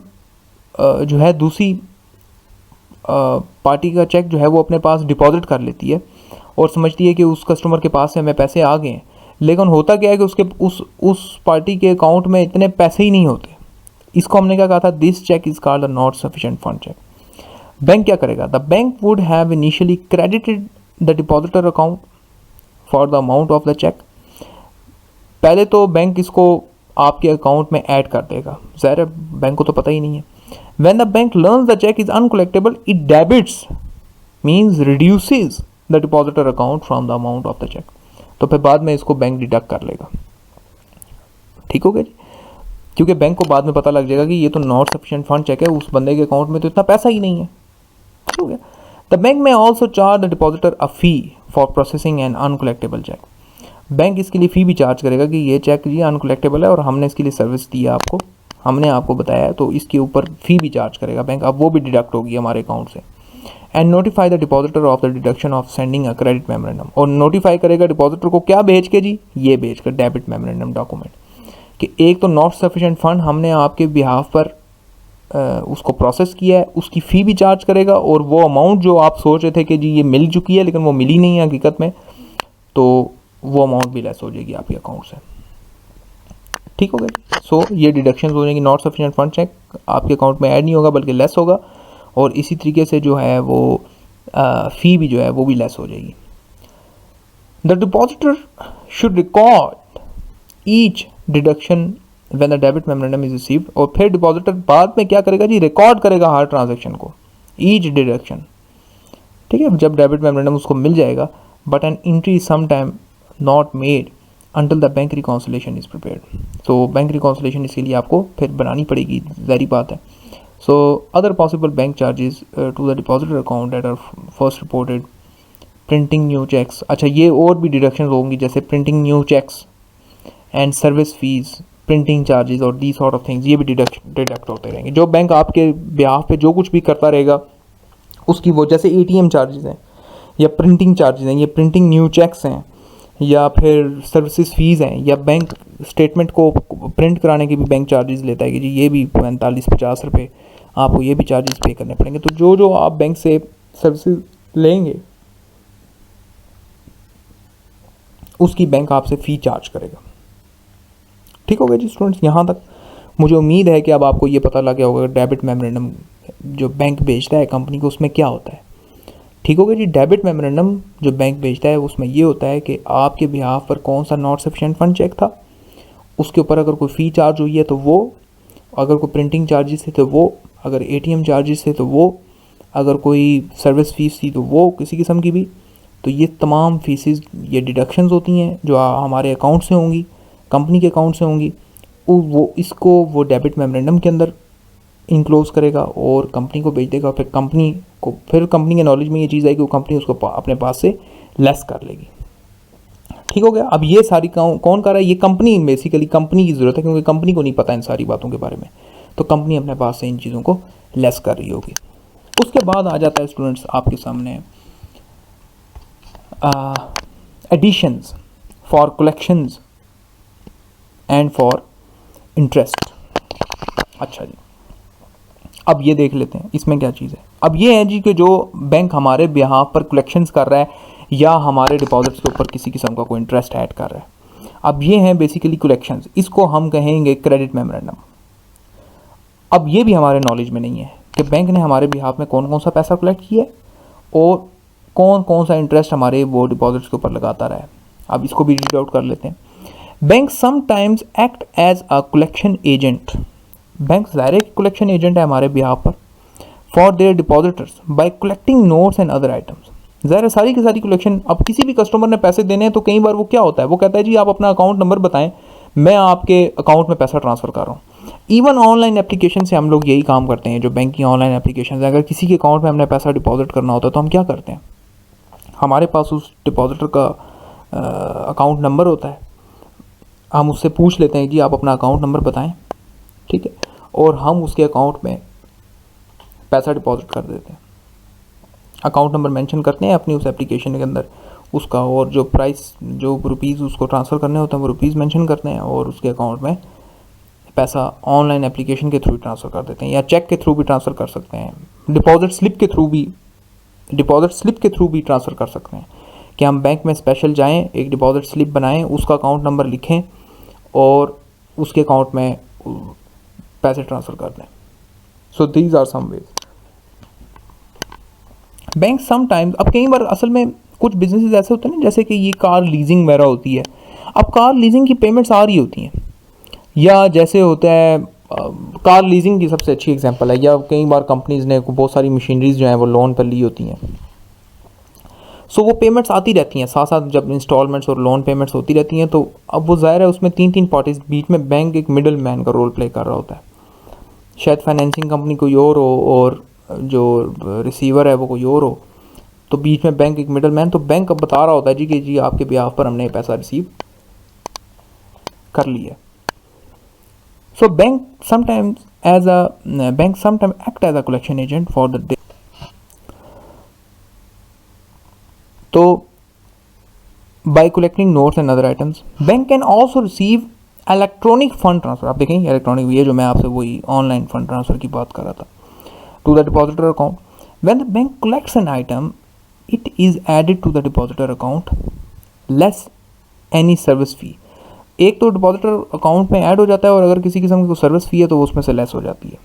जो है दूसरी party का check जो है वो अपने पास डिपॉजिट कर लेती है और समझती है कि उस कस्टमर के पास से हमें पैसे आ गए हैं, लेकिन होता क्या है कि उसके उस पार्टी के अकाउंट में इतने पैसे ही नहीं होते। इसको हमने क्या कहा था? This cheque is called a not sufficient fund cheque. Bank क्या करेगा? The bank would have initially credited the depositor account for the amount of the cheque. पहले तो बैंक इसको आपके अकाउंट में ऐड कर देगा, ज़ाहिर है बैंक को तो पता ही नहीं है। When the bank learns the cheque is uncollectable it debits means reduces the depositor account from the amount of the cheque. तो फिर बाद में इसको बैंक डिडक्ट कर लेगा। ठीक हो गया जी, क्योंकि बैंक को बाद में पता लग जाएगा कि ये तो नॉट सफिशिएंट फंड चेक है, उस बंदे के अकाउंट में तो इतना पैसा ही नहीं है। ठीक हो गया। The bank may also charge the depositor a fee for processing an uncollectable cheque. Bank इसके लिए फ़ी भी चार्ज करेगा कि ये चेक जी अनकलेक्टेबल है और हमने इसके लिए सर्विस दी है आपको, हमने आपको बताया है, तो इसके ऊपर फ़ी भी चार्ज करेगा बैंक, अब वो भी डिडक्ट होगी हमारे अकाउंट से। And notify the depositor of the deduction of sending a credit memorandum, और नोटिफाई करेगा डिपॉजिटर को क्या भेज के जी, ये भेज कर डेबिट मेमोरेंडम डॉक्यूमेंट, कि एक तो नॉट सफिशिएंट फंड हमने आपके बिहाफ पर उसको प्रोसेस किया है, उसकी फ़ी भी चार्ज करेगा, और वो अमाउंट जो आप सोच रहे थे कि जी ये मिल चुकी है लेकिन वो मिली नहीं है हकीकत में, तो वो अमाउंट भी लेस हो जाएगी आपके अकाउंट से। ठीक हो गया। सो ये डिडक्शन हो जाएंगी, नॉट सफिशिएंट फंड चेक आपके अकाउंट में ऐड नहीं होगा बल्कि लेस होगा, और इसी तरीके से जो है वो फ़ी भी जो है वो भी लेस हो जाएगी। The depositor should record each deduction when the debit memorandum is received, और फिर डिपॉजिटर बाद में क्या करेगा जी, रिकॉर्ड करेगा हर ट्रांजैक्शन को, ईच डिडक्शन। ठीक है, जब डेबिट मेमोरेंडम उसको मिल जाएगा, but an entry some time not made until the bank reconciliation is prepared, तो बैंक रिकॉन्सिलेशन इसके लिए आपको फिर बनानी पड़ेगी, ज़ाहिर बात है। So other possible bank charges to the depositor account that are first reported, printing new cheques, अच्छा ये और भी डिडक्शन होंगी, जैसे printing new cheques and service fees, printing charges और दी सॉर्ट ऑफ थिंग्स, ये भी डिडक्ट होते रहेंगे। जो बैंक आपके ब्याह पे जो कुछ भी करता रहेगा उसकी वो, जैसे एटीएम चार्जेस हैं या प्रिंटिंग चार्जेस हैं या प्रिंटिंग न्यू चेक्स हैं या फिर सर्विसेज फ़ीस हैं या बैंक स्टेटमेंट को प्रिंट कराने के भी बैंक चार्जेस लेता है कि जी ये भी 45-50 रुपये आपको ये भी चार्जेस पे करने पड़ेंगे। तो जो जो आप बैंक से सर्विसेज लेंगे उसकी बैंक आपसे फ़ी चार्ज करेगा। ठीक हो गया जी स्टूडेंट्स, यहाँ तक मुझे उम्मीद है कि अब आपको ये पता लग गया होगा डेबिट मेमोरेंडम जो बैंक भेजता है कंपनी को उसमें क्या होता है। ठीक हो गया जी, डेबिट मेमोरेंडम जो बैंक भेजता है उसमें ये होता है कि आपके बिहाफ पर कौन सा नॉट सफिशिएंट फंड चेक था, उसके ऊपर अगर कोई फ़ी चार्ज हुई है तो वो, अगर कोई प्रिंटिंग चार्जेस थे तो वो, अगर एटीएम चार्जेस थे तो वो, अगर कोई सर्विस फीस थी तो वो किसी किस्म की भी, तो ये तमाम फीसेस ये डिडक्शंस होती हैं जो हमारे अकाउंट से होंगी, कंपनी के अकाउंट से होंगी, वो इसको वो डेबिट मेमोरेंडम के अंदर इनक्लोज करेगा और कंपनी को भेज देगा। फिर कंपनी के नॉलेज में ये चीज़ आएगी, वो कंपनी उसको अपने पास से लेस कर लेगी। ठीक हो गया। अब ये सारी कौन कर रहा है, ये कंपनी, बेसिकली कंपनी की ज़रूरत है क्योंकि कंपनी को नहीं पता इन सारी बातों के बारे में, तो कंपनी अपने पास से इन चीज़ों को लेस कर रही होगी। उसके बाद आ जाता है स्टूडेंट्स आपके सामने additions for collections and for interest. अच्छा जी, अब ये देख लेते हैं इसमें क्या चीज़ है। अब ये है जी कि जो बैंक हमारे बिहाफ पर कलेक्शंस कर रहा है या हमारे डिपॉजिट्स के ऊपर किसी किस्म का कोई इंटरेस्ट ऐड कर रहा है, अब ये हैं बेसिकली कलेक्शंस, इसको हम कहेंगे क्रेडिट मेमोरेंडम। अब ये भी हमारे नॉलेज में नहीं है कि बैंक ने हमारे बिहाफ में कौन कौन सा पैसा कलेक्ट किया है और कौन कौन सा इंटरेस्ट हमारे वो डिपॉजिट्स के ऊपर लगाता रहा है। अब इसको भी रीड आउट कर लेते हैं। Bank sometimes act as a collection agent, bank direct collection agent है हमारे बिहाफ पर for their depositors by collecting notes and other items. ज़ाहिर सारी की सारी कलेक्शन, अब किसी भी कस्टमर ने पैसे देने हैं तो कई बार वो क्या होता है, वो कहता है जी आप अपना अकाउंट नंबर बताएं, मैं आपके अकाउंट में पैसा ट्रांसफ़र कर रहा हूँ। इवन ऑनलाइन एप्लीकेशन से हम लोग यही काम करते हैं, जो बैंक की ऑनलाइन एप्लीकेशन है, अगर किसी के अकाउंट में हमने पैसा डिपॉजिट करना होता है तो हम क्या करते हैं, हमारे पास उस डिपॉजिटर का अकाउंट नंबर होता है, हम उससे पूछ लेते हैं कि आप अपना अकाउंट नंबर बताएं, ठीक है, और हम उसके अकाउंट में पैसा डिपॉजिट कर देते हैं। अकाउंट नंबर मेंशन करते हैं अपनी उस एप्लीकेशन के अंदर उसका, और जो प्राइस जो रुपीज़ उसको ट्रांसफ़र करने होते हैं वो रुपीज़ मेंशन करते हैं और उसके अकाउंट में पैसा ऑनलाइन एप्लीकेशन के थ्रू ट्रांसफ़र कर देते हैं या चेक के थ्रू भी ट्रांसफ़र कर सकते हैं, डिपॉजिट स्लिप के थ्रू भी ट्रांसफ़र कर सकते हैं कि हम बैंक में स्पेशल जाएं, एक डिपॉजिट स्लिप बनाएं, उसका अकाउंट नंबर लिखें और उसके अकाउंट में पैसे ट्रांसफ़र कर दें। So these are some ways bank sometimes. अब कई बार असल में कुछ बिजनेसेस ऐसे होते हैं ना, जैसे कि ये कार लीजिंग वगैरह होती है, अब कार लीजिंग की पेमेंट्स आ रही होती हैं, या जैसे होता है कार लीजिंग की सबसे अच्छी एग्जांपल है, या कई बार कंपनीज़ ने बहुत सारी मशीनरीज जो हैं वो लोन पर ली होती हैं, सो वो पेमेंट्स आती रहती हैं साथ साथ, जब इंस्टॉलमेंट्स और लोन पेमेंट्स होती रहती हैं, तो अब वो ज़ाहिर है उसमें तीन पार्टीज बीच में बैंक एक मिडल मैन का रोल प्ले कर रहा होता है, शायद फाइनेंसिंग कंपनी कोई और हो और जो रिसीवर है वो कोई और हो, तो बीच में बैंक एक मिडल मैन, तो बैंक अब बता रहा होता है जी कि जी आपके ब्याह पर हमने पैसा रिसीव कर लिया। So bank sometimes act as a collection agent for the day. So by collecting notes and other items, bank can also receive electronic fund transfer. आप देखेंगे इलेक्ट्रॉनिक, ये जो मैं आपसे वही ऑनलाइन फंड ट्रांसफर की बात कर रहा था, to the depositor account. When the bank collects an item, it is added to the depositor account less any service fee. एक तो डिपॉजिटर अकाउंट में ऐड हो जाता है और अगर किसी किस्म की सर्विस फी है तो उसमें से लेस हो जाती है.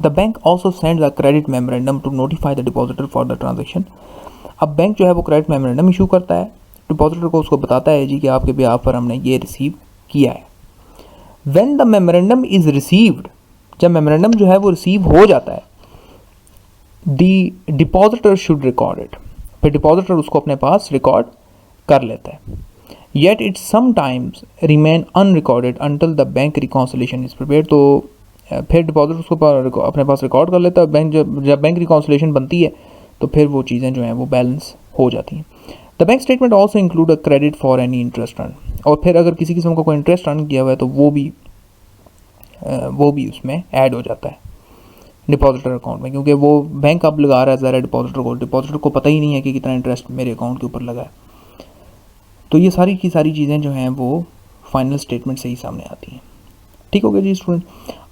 The bank also sends a credit memorandum to notify the depositor for the transaction. अब बैंक जो है वो क्रेडिट मेमोरेंडम इशू करता है, डिपॉजिटर को उसको बताता है जी कि आपके ब्याह पर हमने ये रिसीव किया है. When the memorandum is received, जब मेमोरेंडम जो है वो रिसीव हो जाता है, the depositor should record it. फिर डिपॉजिटर उसको अपने पास रिकॉर्ड कर लेता है. Yet it sometimes remain unrecorded until the bank reconciliation is prepared. तो फिर डिपॉजिटर उसको अपने पास रिकॉर्ड कर लेता है. बैंक जब बैंक रिकॉन्सिलेशन बनती है तो फिर वो चीज़ें जो हैं वो बैलेंस हो जाती हैं. The bank statement also include a credit for any interest earn. और फिर अगर किसी किस्म का कोई इंटरेस्ट अर्न किया हुआ है तो वो भी उसमें ऐड हो जाता है डिपॉजिटर अकाउंट में, क्योंकि वो बैंक अब लगा रहा है ज़रा डिपॉजिटर को पता ही नहीं है कि कितना इंटरेस्ट मेरे अकाउंट के ऊपर लगा है. तो ये सारी की सारी चीज़ें जो हैं वो फाइनल स्टेटमेंट से ही सामने आती हैं. ठीक हो गया जी स्टूडेंट.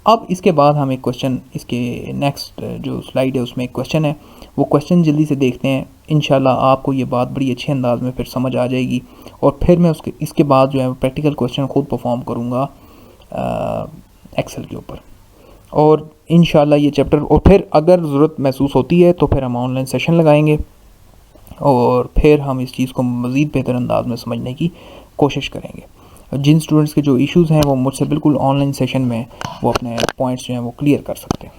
अब इसके बाद हम एक क्वेश्चन, इसके नेक्स्ट जो स्लाइड है उसमें एक क्वेश्चन है, वो क्वेश्चन जल्दी से देखते हैं. इंशाल्लाह आपको ये बात बड़ी अच्छे अंदाज में फिर समझ आ जाएगी और फिर मैं इसके बाद जो है प्रैक्टिकल क्वेश्चन खुद परफॉर्म करूँगा एक्सेल के ऊपर. और इंशाल्लाह ये चैप्टर, और फिर अगर ज़रूरत महसूस होती है तो फिर हम ऑनलाइन सेशन लगाएंगे और फिर हम इस चीज़ को मज़ीद बेहतर अंदाज में समझने की कोशिश करेंगे. जिन स्टूडेंट्स के जो इश्यूज़ हैं वो मुझसे बिल्कुल ऑनलाइन सेशन में वो अपने पॉइंट्स जो हैं वो क्लियर कर सकते हैं.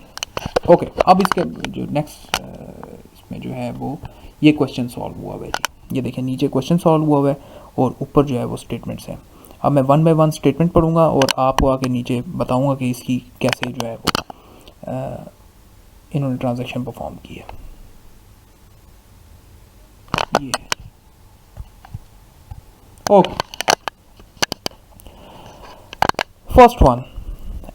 ओके, अब इसके जो नेक्स्ट इसमें जो है वो ये क्वेश्चन सॉल्व हुआ है जी. ये देखें नीचे क्वेश्चन सॉल्व हुआ है और ऊपर जो है वो स्टेटमेंट्स हैं. अब मैं 1 बाय 1 स्टेटमेंट पढ़ूंगा और आपको आके नीचे बताऊंगा कि इसकी कैसे जो है वो इन्होंने ट्रांजैक्शन परफॉर्म की है. ये okay, first one,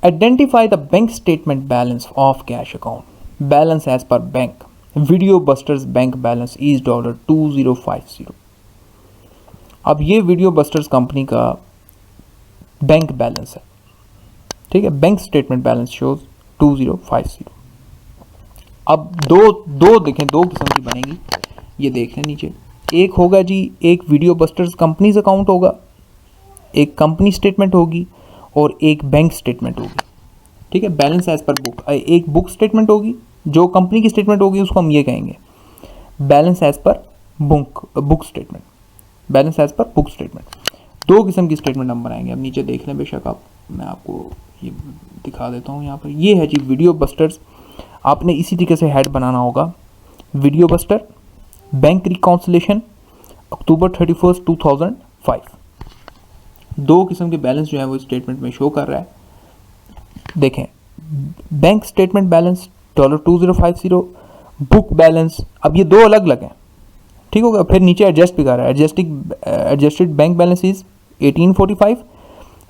identify the bank statement balance of cash account. Balance as per bank. Video Busters bank balance is $2050. अब ये वीडियो बस्टर्स कंपनी का बैंक बैलेंस है. ठीक है, बैंक स्टेटमेंट बैलेंस शोज 2050. अब दो देखें, दो किस्म की बनेगी. ये देख लें नीचे, एक होगा जी, एक वीडियो बस्टर्स कंपनीज अकाउंट होगा, एक कंपनी स्टेटमेंट होगी और एक बैंक स्टेटमेंट होगी. ठीक है, बैलेंस एज पर बुक. एक बुक स्टेटमेंट होगी, जो कंपनी की स्टेटमेंट होगी उसको हम ये कहेंगे balance as per book statement. Balance as per book statement. दो किस्म की स्टेटमेंट हम बनाएंगे. अब नीचे देख लें बेशक आप, मैं आपको ये दिखा देता हूँ यहाँ पर. ये है जी वीडियो बस्टर्स. आपने इसी तरीके से हेड बनाना होगा, वीडियो बस्टर बैंक रिकॉन्सिलेशन अक्टूबर 31, 2005. दो किस्म के बैलेंस जो है वो स्टेटमेंट में शो कर रहा है. देखें, bank statement balance $2050, book balance. अब ये दो अलग अलग हैं. ठीक होगा. फिर नीचे एडजस्ट भी कर रहा है. Adjusted bank balance is 1845,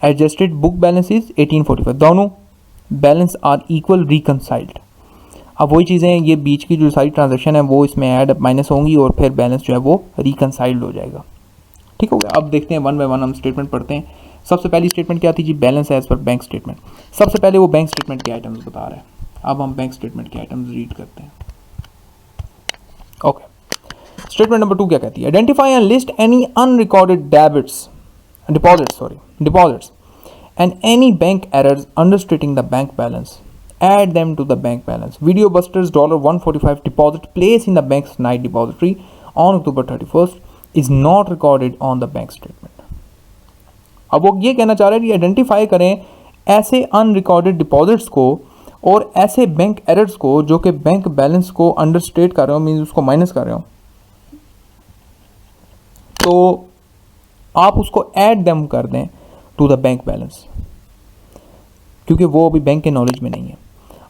adjusted book balance is 1845. दोनों बैलेंस आर इक्वल रिकनसाइल्ड. अब वही चीज़ें, ये बीच की जो सारी ट्रांजेक्शन है वो इसमें ऐड माइनस होंगी और फिर बैलेंस जो है वो रिकनसाइल्ड हो जाएगा. ठीक हो गया. अब देखते हैं 1 बाय 1 हम स्टेटमेंट पढ़ते हैं. सबसे पहली स्टेटमेंट क्या थी जी, balance as per bank statement. सबसे पहले वो बैंक स्टेटमेंट के आइटम्स बता रहा है. अब हम बैंक स्टेटमेंट के आइटम्स रीड करते हैं. ओके, स्टेटमेंट नंबर 2 क्या कहती है, identify and list any unrecorded deposits and any bank errors understating the bank balance, add them to the bank balance. Video Busters $145 deposit placed in the bank's night depository on October 31st is not recorded on the bank statement. अब वो ये कहना चाह रहे हैं कि identify करें ऐसे अनरिकॉर्डेड डिपॉजिट्स को और ऐसे बैंक एरर्स को जो कि बैंक बैलेंस को अंडरस्टेट कर रहे हो, मीन्स उसको माइनस कर रहे हो, तो आप उसको ऐड देम कर दें टू द बैंक बैलेंस, क्योंकि वो अभी बैंक के नॉलेज में नहीं है.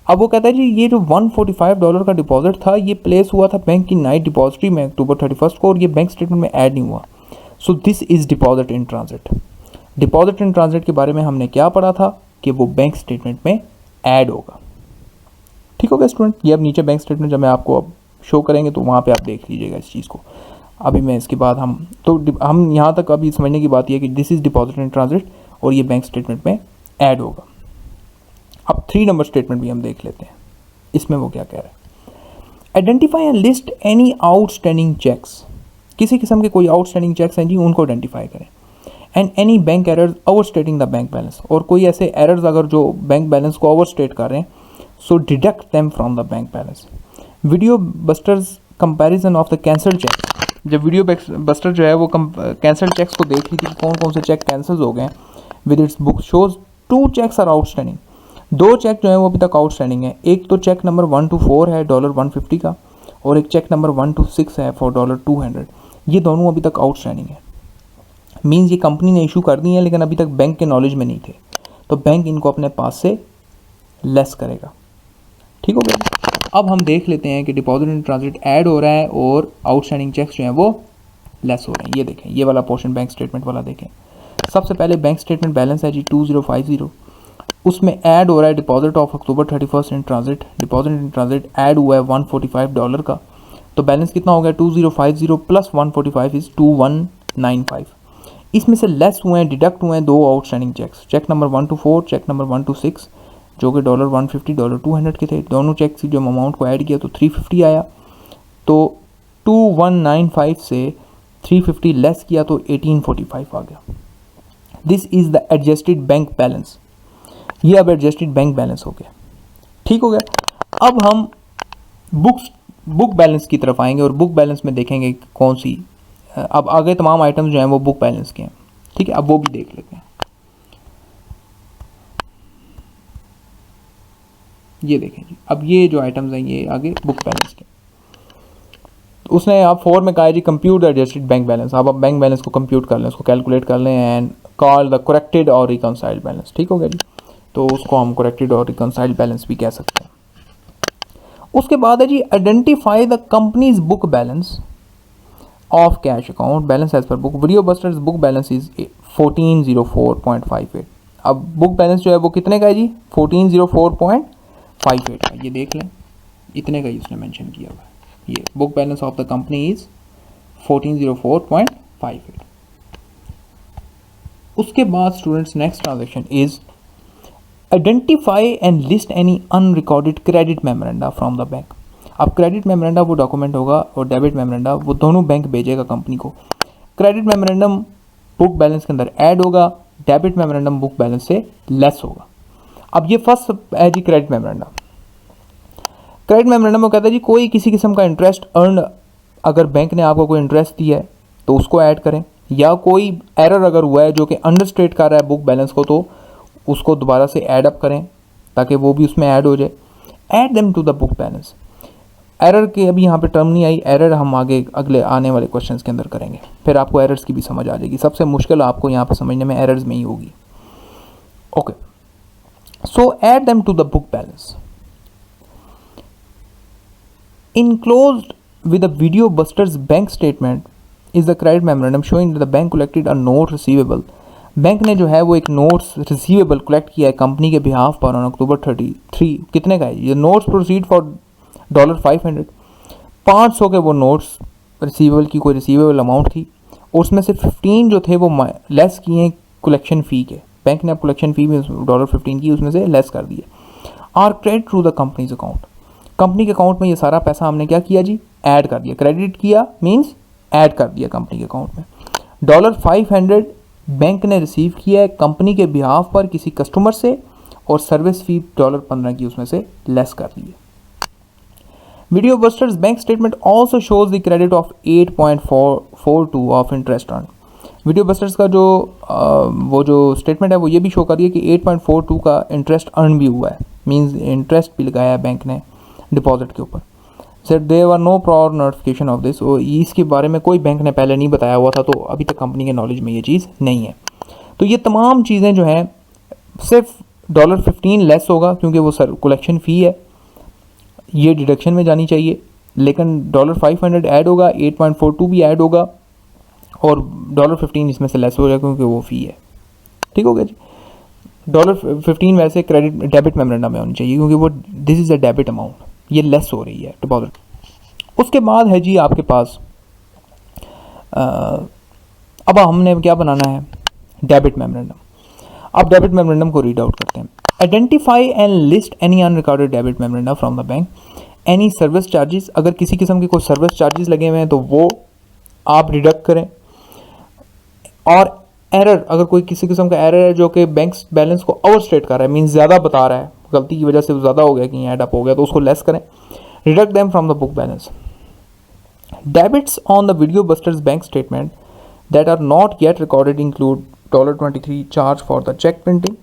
अब वो कहता है जी ये जो $145 का डिपॉजिट था ये प्लेस हुआ था बैंक की नाइट डिपॉजिटरी में अक्टूबर 31 को और ये बैंक स्टेटमेंट में ऐड नहीं हुआ. So this is deposit in transit. Deposit in transit के बारे में हमने क्या पढ़ा था, कि वो बैंक स्टेटमेंट में ऐड होगा। ठीक हो गया स्टूडेंट, ये अब नीचे बैंक स्टेटमेंट जब मैं आपको अब शो करेंगे तो वहाँ पे आप देख लीजिएगा इस चीज़ को। अभी मैं इसके बाद हम यहाँ तक अभी समझने की बात यह है कि this is deposit in transit और ये बैंक स्टेटमेंट में ऐड होगा। अब 3 नंबर स्टेटमेंट भी हम देख लेते हैं, इसमें वो क्या कह रहा है। Identify and list any outstanding cheques, किसी किस्म के कोई आउटस्टैंडिंग चेक्स हैं जी उनको आइडेंटिफाई करें। And any bank errors overstating the bank balance, और कोई ऐसे एरर्स अगर जो बैंक बैलेंस को ओवरस्टेट कर रहे हैं so deduct them from the bank balance. Video busters comparison of the cancelled cheque, जब वीडियो बस्टर जो है वो कैंसल्ड चेक्स को देख ली थी कौन कौन से चेक कैंसिल हो गए हैं, with its book shows 2 cheques are outstanding, 2 cheque जो है वो अभी तक आउटस्टैंडिंग है। एक तो चेक नंबर 1 to 4 है $150 का, और एक चेक नंबर 1 to 6 है फॉर $200। ये दोनों अभी तक आउटस्टैंडिंग है। मीन्स ये कंपनी ने इशू कर दी है लेकिन अभी तक बैंक के नॉलेज में नहीं थे, तो बैंक इनको अपने पास से लेस करेगा। ठीक हो गया। अब हम देख लेते हैं कि डिपॉजिट इन ट्रांजिट ऐड हो रहा है और आउटस्टैंडिंग चेक्स जो हैं वो लेस हो रहे हैं। ये देखें, ये वाला पोर्शन बैंक स्टेटमेंट वाला देखें। सबसे पहले बैंक स्टेटमेंट बैलेंस है जी 2050, उसमें ऐड हो रहा है deposit of October 31 in transit. Deposit in transit add हुआ है $145 का, तो बैलेंस कितना हो गया 2050 प्लस 145 इज़ 2195। इसमें से लेस हुए हैं, डिडक्ट हुए हैं 2 outstanding cheques, cheque number 1 to 4, cheque number 1 to 6 जो कि $150 $200 के थे। दोनों चेक से जो अमाउंट को ऐड किया तो 350 आया, तो 2195 से 350 लेस किया तो 1845 आ गया। This is the adjusted bank balance, ये अब एडजस्टेड बैंक बैलेंस हो गया। ठीक हो गया। अब हम बुक बैलेंस की तरफ आएंगे और बुक बैलेंस में देखेंगे कौन सी, अब आगे तमाम आइटम्स जो हैं वो बुक बैलेंस के हैं। ठीक है, अब वो भी देख लेते हैं। ये देखें जी, अब ये जो आइटम्स हैं ये आगे बुक बैलेंस के। उसने आप 4 में कहा है जी कंप्यूट एडजस्टेड बैंक बैलेंस। अब आप बैंक बैलेंस को कंप्यूट कर लें, उसको कैलकुलेट कर लें एंड कॉल द करेक्टेड और रिकनसाइल्ड बैलेंस। ठीक हो गया जी, तो उसको हम करेक्टेड और रिकनसाइल्ड बैलेंस भी कह सकते हैं। उसके बाद है जी identify the companies book balance of cash account balance as per book. Video busters book balance is 1404.58। अब बुक बैलेंस जो है वो कितने का है जी 1404.58 का, ये देख लें इतने का ही उसने मेंशन किया हुआ है। ये book balance of the company is 1404.58। उसके बाद students next transaction is identify and list any unrecorded credit memoranda from the bank. अब क्रेडिट मेमोरेंडा वो डॉक्यूमेंट होगा और डेबिट मेमोरेंडा वो दोनों बैंक भेजेगा कंपनी को। क्रेडिट मेमोरेंडम बुक बैलेंस के अंदर ऐड होगा, डेबिट मेमोरेंडम बुक बैलेंस से लेस होगा। अब ये फर्स्ट है जी क्रेडिट मेमोरेंडम। क्रेडिट मेमोरेंडम में कहता है जी कोई किसी किस्म का इंटरेस्ट अर्न, अगर बैंक ने आपको कोई इंटरेस्ट दिया है तो उसको ऐड करें, या कोई एरर अगर हुआ है जो कि अंडरस्टेट कर रहा है बुक बैलेंस को तो उसको दोबारा से ऐड अप करें ताकि वो भी उसमें ऐड हो जाए। Add them to the book balance. Error के अभी यहाँ पे टर्म नहीं आई, एरर हम आगे अगले आने वाले क्वेश्चंस के अंदर करेंगे, फिर आपको एरर्स की भी समझ आ जाएगी। सबसे मुश्किल आपको यहाँ पे समझने में एरर्स में ही होगी। Okay, so add them to the book balance enclosed with a video busters bank statement is the credit memorandum showing that the bank collected a note receivable। Bank ने जो है वो एक नोट्स रिसीवेबल कलेक्ट किया है company के behalf पर on October 33। कितने का है ये नोट्स प्रोसीड फॉर $500। 500 के वो नोट्स रिसीवेबल की कोई रिसीवेबल अमाउंट थी और उसमें से 15 जो थे वो लेस किए कलेक्शन फ़ी के। बैंक ने अब कलेक्शन फ़ी में $15 की उसमें से लेस कर दिए। Are credit through the companies account. Company के अकाउंट में ये सारा पैसा हमने क्या किया जी ऐड कर दिया। क्रेडिट किया मींस ऐड कर दिया कंपनी के अकाउंट में। $500 बैंक ने रिसीव किया है कंपनी के बिहाफ पर किसी कस्टमर से और सर्विस फी $15 की उसमें से लेस कर दी है। Video Busters bank statement also shows the credit of 8.42 of interest earn. Video busters का जो वो जो स्टेटमेंट है वो ये भी शो कर रही है कि 8.42 का इंटरेस्ट अर्न भी हुआ है, मींस इंटरेस्ट भी लगाया है बैंक ने डिपॉजिट के ऊपर। Set there were no prior notification of this. और इसके बारे में कोई बैंक ने पहले नहीं बताया हुआ था, तो अभी तक कंपनी के नॉलेज में ये चीज़ नहीं है। तो ये तमाम चीज़ें जो हैं सिर्फ $15 लेस होगा क्योंकि वो सर कलेक्शन फ़ी है, ये डिडक्शन में जानी चाहिए, लेकिन $500 ऐड होगा, 8.42 भी ऐड होगा और $15 इसमें से लेस हो जाएगा क्योंकि वो फ़ी है। ठीक हो गया जी। $15 वैसे क्रेडिट डेबिट मेमोरेंडम में होनी चाहिए, क्योंकि वो this is a debit amount, ये लेस हो रही है डिपॉजिट। उसके बाद है जी आपके पास अब हमने क्या बनाना है, डेबिट मेमोरेंडम। अब डेबिट मेमोरेंडम को रीड आउट करते हैं। Identify and list any unrecorded debit memorandum from the bank, any service charges, अगर किसी किस्म के कोई सर्विस चार्जेस लगे हुए हैं तो वो आप डिडक्ट करें। और एरर, अगर कोई किसी किस्म का एरर है जो कि बैंक बैलेंस को ओवरस्टेट कर रहा है, मीन्स ज़्यादा बता रहा है, गलती की वजह से ज़्यादा हो गया, कहीं ऐड अप हो गया, तो उसको लेस करें। Deduct them from the book balance. Debits on the Video Busters bank statement that are not yet recorded include $23 charge for the cheque printing.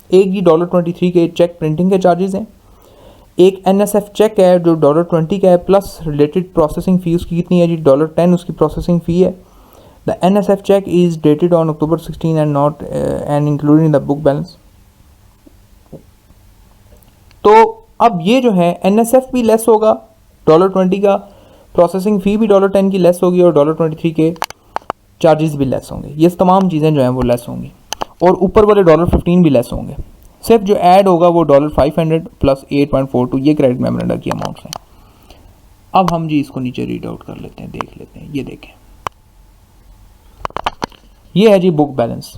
एक ही $23 के चेक प्रिंटिंग के चार्जेस हैं। एक NSF चेक है जो $20 का है, प्लस रिलेटेड प्रोसेसिंग फी उसकी कितनी है जी, $10 उसकी प्रोसेसिंग फ़ी है। The NSF cheque is dated on October 16 and not and included in the book balance. तो अब ये जो है NSF भी लेस होगा $20 का, प्रोसेसिंग फ़ी भी $10 की लेस होगी, और $23 के चार्जेस भी लेस होंगे। ये तमाम चीज़ें जो हैं वो लेस होंगी, और ऊपर वाले $15 भी लेस होंगे। सिर्फ जो ऐड होगा वो $500 प्लस 8.42, ये क्रेडिट मेमोरेंडम की अमाउंट्स हैं। अब हम जी इसको नीचे रीड आउट कर लेते हैं, देख लेते हैं। ये देखें, ये है जी बुक बैलेंस।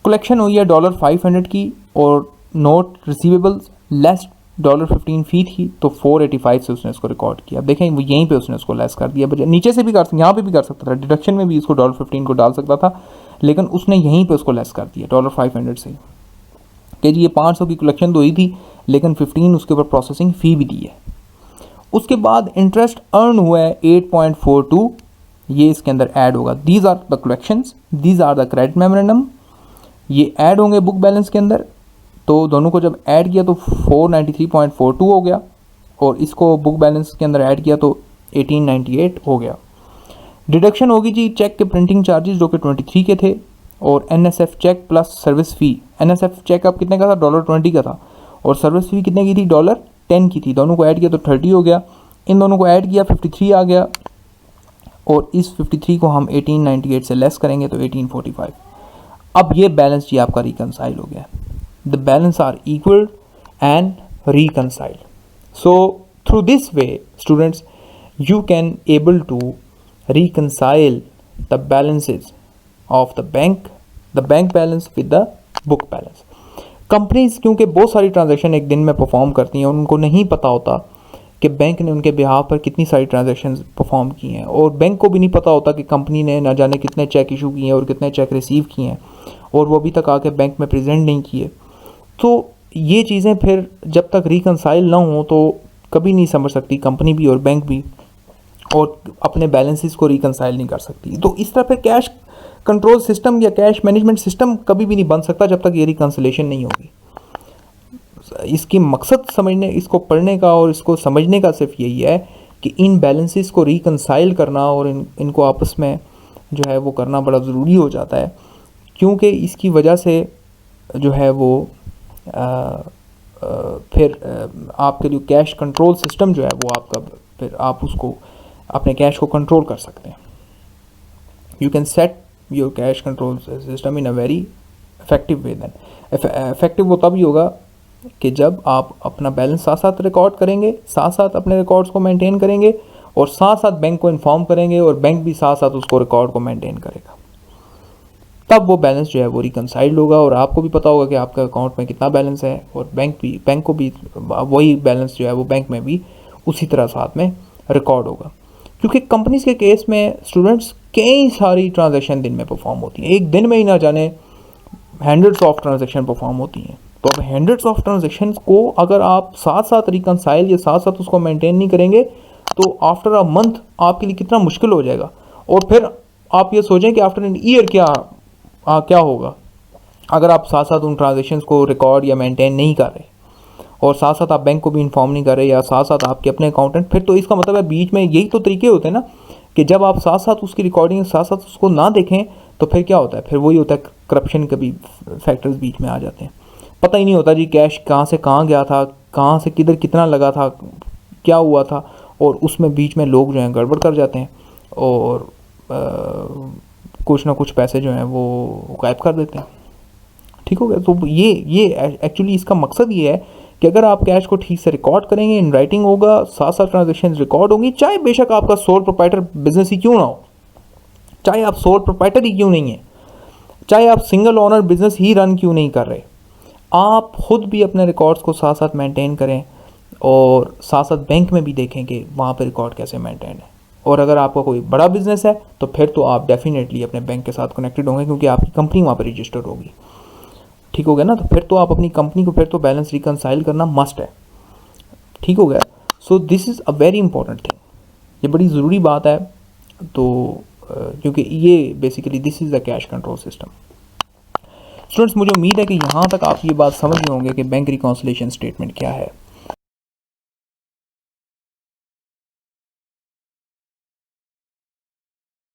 कलेक्शन हुई है $500 की, और नोट रिसीवेबल्स लेस $15 फी थी, तो 485 से उसने इसको रिकॉर्ड किया। अब देखें वो यहीं पे उसने उसको लेस कर दिया, बजाय नीचे से भी कर सकता, यहाँ पे भी कर सकता था, डिडक्शन में भी इसको $15 को डाल सकता था, लेकिन उसने यहीं पे उसको लेस कर दिया $500 से, कि जी ये 500 की कलेक्शन तो हुई थी, लेकिन 15 उसके ऊपर प्रोसेसिंग फ़ी भी दी है। उसके बाद इंटरेस्ट अर्न हुआ है 8.42, ये इसके अंदर ऐड होगा। These are the collections, these are the credit memorandum, ये ऐड होंगे बुक बैलेंस के अंदर। तो दोनों को जब ऐड किया तो 493.42 हो गया, और इसको बुक बैलेंस के अंदर ऐड किया तो 1898 हो गया। डिडक्शन होगी जी चेक के प्रिंटिंग चार्जेस जो कि 23 के थे, और NSF चेक प्लस सर्विस फ़ी। NSF चेक अब कितने का था, $20 का था, और सर्विस फ़ी कितने की थी, $10 की थी। दोनों को ऐड किया तो 30 हो गया, इन दोनों को ऐड किया 53 आ गया, और इस 53 को हम 1898 से लेस करेंगे तो 1845। अब ये बैलेंस जी आपका रिकनसाइल हो गया। The balance are equal and reconciled. So through this way students you can able to reconcile the balances of the bank balance with the book balance। Companies क्योंकि बहुत सारी ट्रांजैक्शन एक दिन में परफॉर्म करती हैं, उनको नहीं पता होता कि बैंक ने उनके बिहाफ पर कितनी सारी ट्रांजैक्शन परफॉर्म की हैं, और बैंक को भी नहीं पता होता कि कंपनी ने ना जाने कितने चेक इशू किए हैं और कितने चेक रिसीव किए हैं, और वो अभी तक आके बैंक में प्रेजेंट नहीं किए। तो ये चीज़ें फिर जब तक रिकनसाइल ना हो तो कभी नहीं समझ सकती कंपनी भी और बैंक भी, और अपने बैलेंसेस को रिकनसाइल नहीं कर सकती। तो इस तरह फिर कैश कंट्रोल सिस्टम या कैश मैनेजमेंट सिस्टम कभी भी नहीं बन सकता जब तक ये रिकनसिलेशन नहीं होगी। इसकी मकसद समझने, इसको पढ़ने का और इसको समझने का सिर्फ यही है कि इन बैलेंसेस को रिकनसाइल करना और इनको आपस में जो है वो करना बड़ा ज़रूरी हो जाता है, क्योंकि इसकी वजह से जो है वो फिर आपके लिए कैश कंट्रोल सिस्टम जो है वो आपका, फिर आप उसको अपने कैश को कंट्रोल कर सकते हैं। You can set your cash control system in a very effective way. Then effective वो तभी होगा कि जब आप अपना बैलेंस साथ साथ रिकॉर्ड करेंगे, साथ साथ अपने रिकॉर्ड्स को मेंटेन करेंगे, और साथ साथ बैंक को इन्फॉर्म करेंगे, और बैंक भी साथ साथ उसको रिकॉर्ड को मेंटेन करेगा। तब वो बैलेंस जो है वो रिकनसाइल्ड होगा, और आपको भी पता होगा कि आपके अकाउंट में कितना बैलेंस है, और बैंक को भी वही बैलेंस जो है वो बैंक में भी उसी तरह साथ में रिकॉर्ड होगा। क्योंकि कंपनीज के केस में स्टूडेंट्स कई सारी ट्रांजैक्शन दिन में परफॉर्म होती हैं, एक दिन में ही ना जाने हंड्रेड्स ऑफ ट्रांजैक्शन परफॉर्म होती हैं। तो अब हंड्रेड्स ऑफ ट्रांजैक्शन को अगर आप साथ साथ रिकनसाइल या साथ साथ उसको मेंटेन नहीं करेंगे तो आफ्टर अ मंथ आपके लिए कितना मुश्किल हो जाएगा। और फिर आप ये सोचें कि आफ्टर एन ईयर क्या होगा अगर आप साथ साथ उन ट्रांजैक्शंस को रिकॉर्ड या मेंटेन नहीं कर रहे, और साथ साथ आप बैंक को भी इन्फॉर्म नहीं कर रहे, या साथ साथ आपके अपने अकाउंटेंट। फिर तो इसका मतलब है बीच में यही तो तरीके होते हैं ना कि जब आप साथ साथ उसकी रिकॉर्डिंग साथ साथ उसको ना देखें तो फिर क्या होता है, फिर वही होता है करप्शन के भी फैक्टर्स बीच में आ जाते हैं। पता ही नहीं होता जी कैश कहाँ से कहाँ गया था, कहाँ से किधर कितना लगा था, क्या हुआ था, और उसमें बीच में लोग जो हैं गड़बड़ कर जाते हैं और कुछ ना कुछ पैसे जो हैं वो गायब कर देते हैं। ठीक हो गया। तो ये एक्चुअली इसका मकसद ये है कि अगर आप कैश को ठीक से रिकॉर्ड करेंगे, इन राइटिंग होगा, साथ साथ ट्रांजेक्शन रिकॉर्ड होंगी, चाहे बेशक आपका सोल प्रोप्राइटर बिजनेस ही क्यों ना हो, चाहे आप सोल प्रोप्राइटर ही क्यों नहीं है, चाहे आप सिंगल ओनर बिजनेस ही रन क्यों नहीं कर रहे, आप खुद भी अपने रिकॉर्ड्स को साथ साथ मेंटेन करें और साथ साथ बैंक में भी देखें कि वहाँ पर रिकॉर्ड कैसे मेंटेन है। और अगर आपका कोई बड़ा बिजनेस है तो फिर तो आप डेफिनेटली अपने बैंक के साथ कनेक्टेड होंगे, क्योंकि आपकी कंपनी वहाँ पर रजिस्टर्ड होगी। ठीक हो गया ना। तो फिर तो आप अपनी कंपनी को फिर तो बैलेंस रिकनसाइल करना मस्ट है। ठीक हो गया। So this is a very important thing, ये बड़ी ज़रूरी बात है। तो क्योंकि ये basically this is the cash control system. Students, मुझे उम्मीद है कि यहाँ तक आप ये बात समझ गए होंगे कि बैंक रिकॉन्सिलेशन स्टेटमेंट क्या है।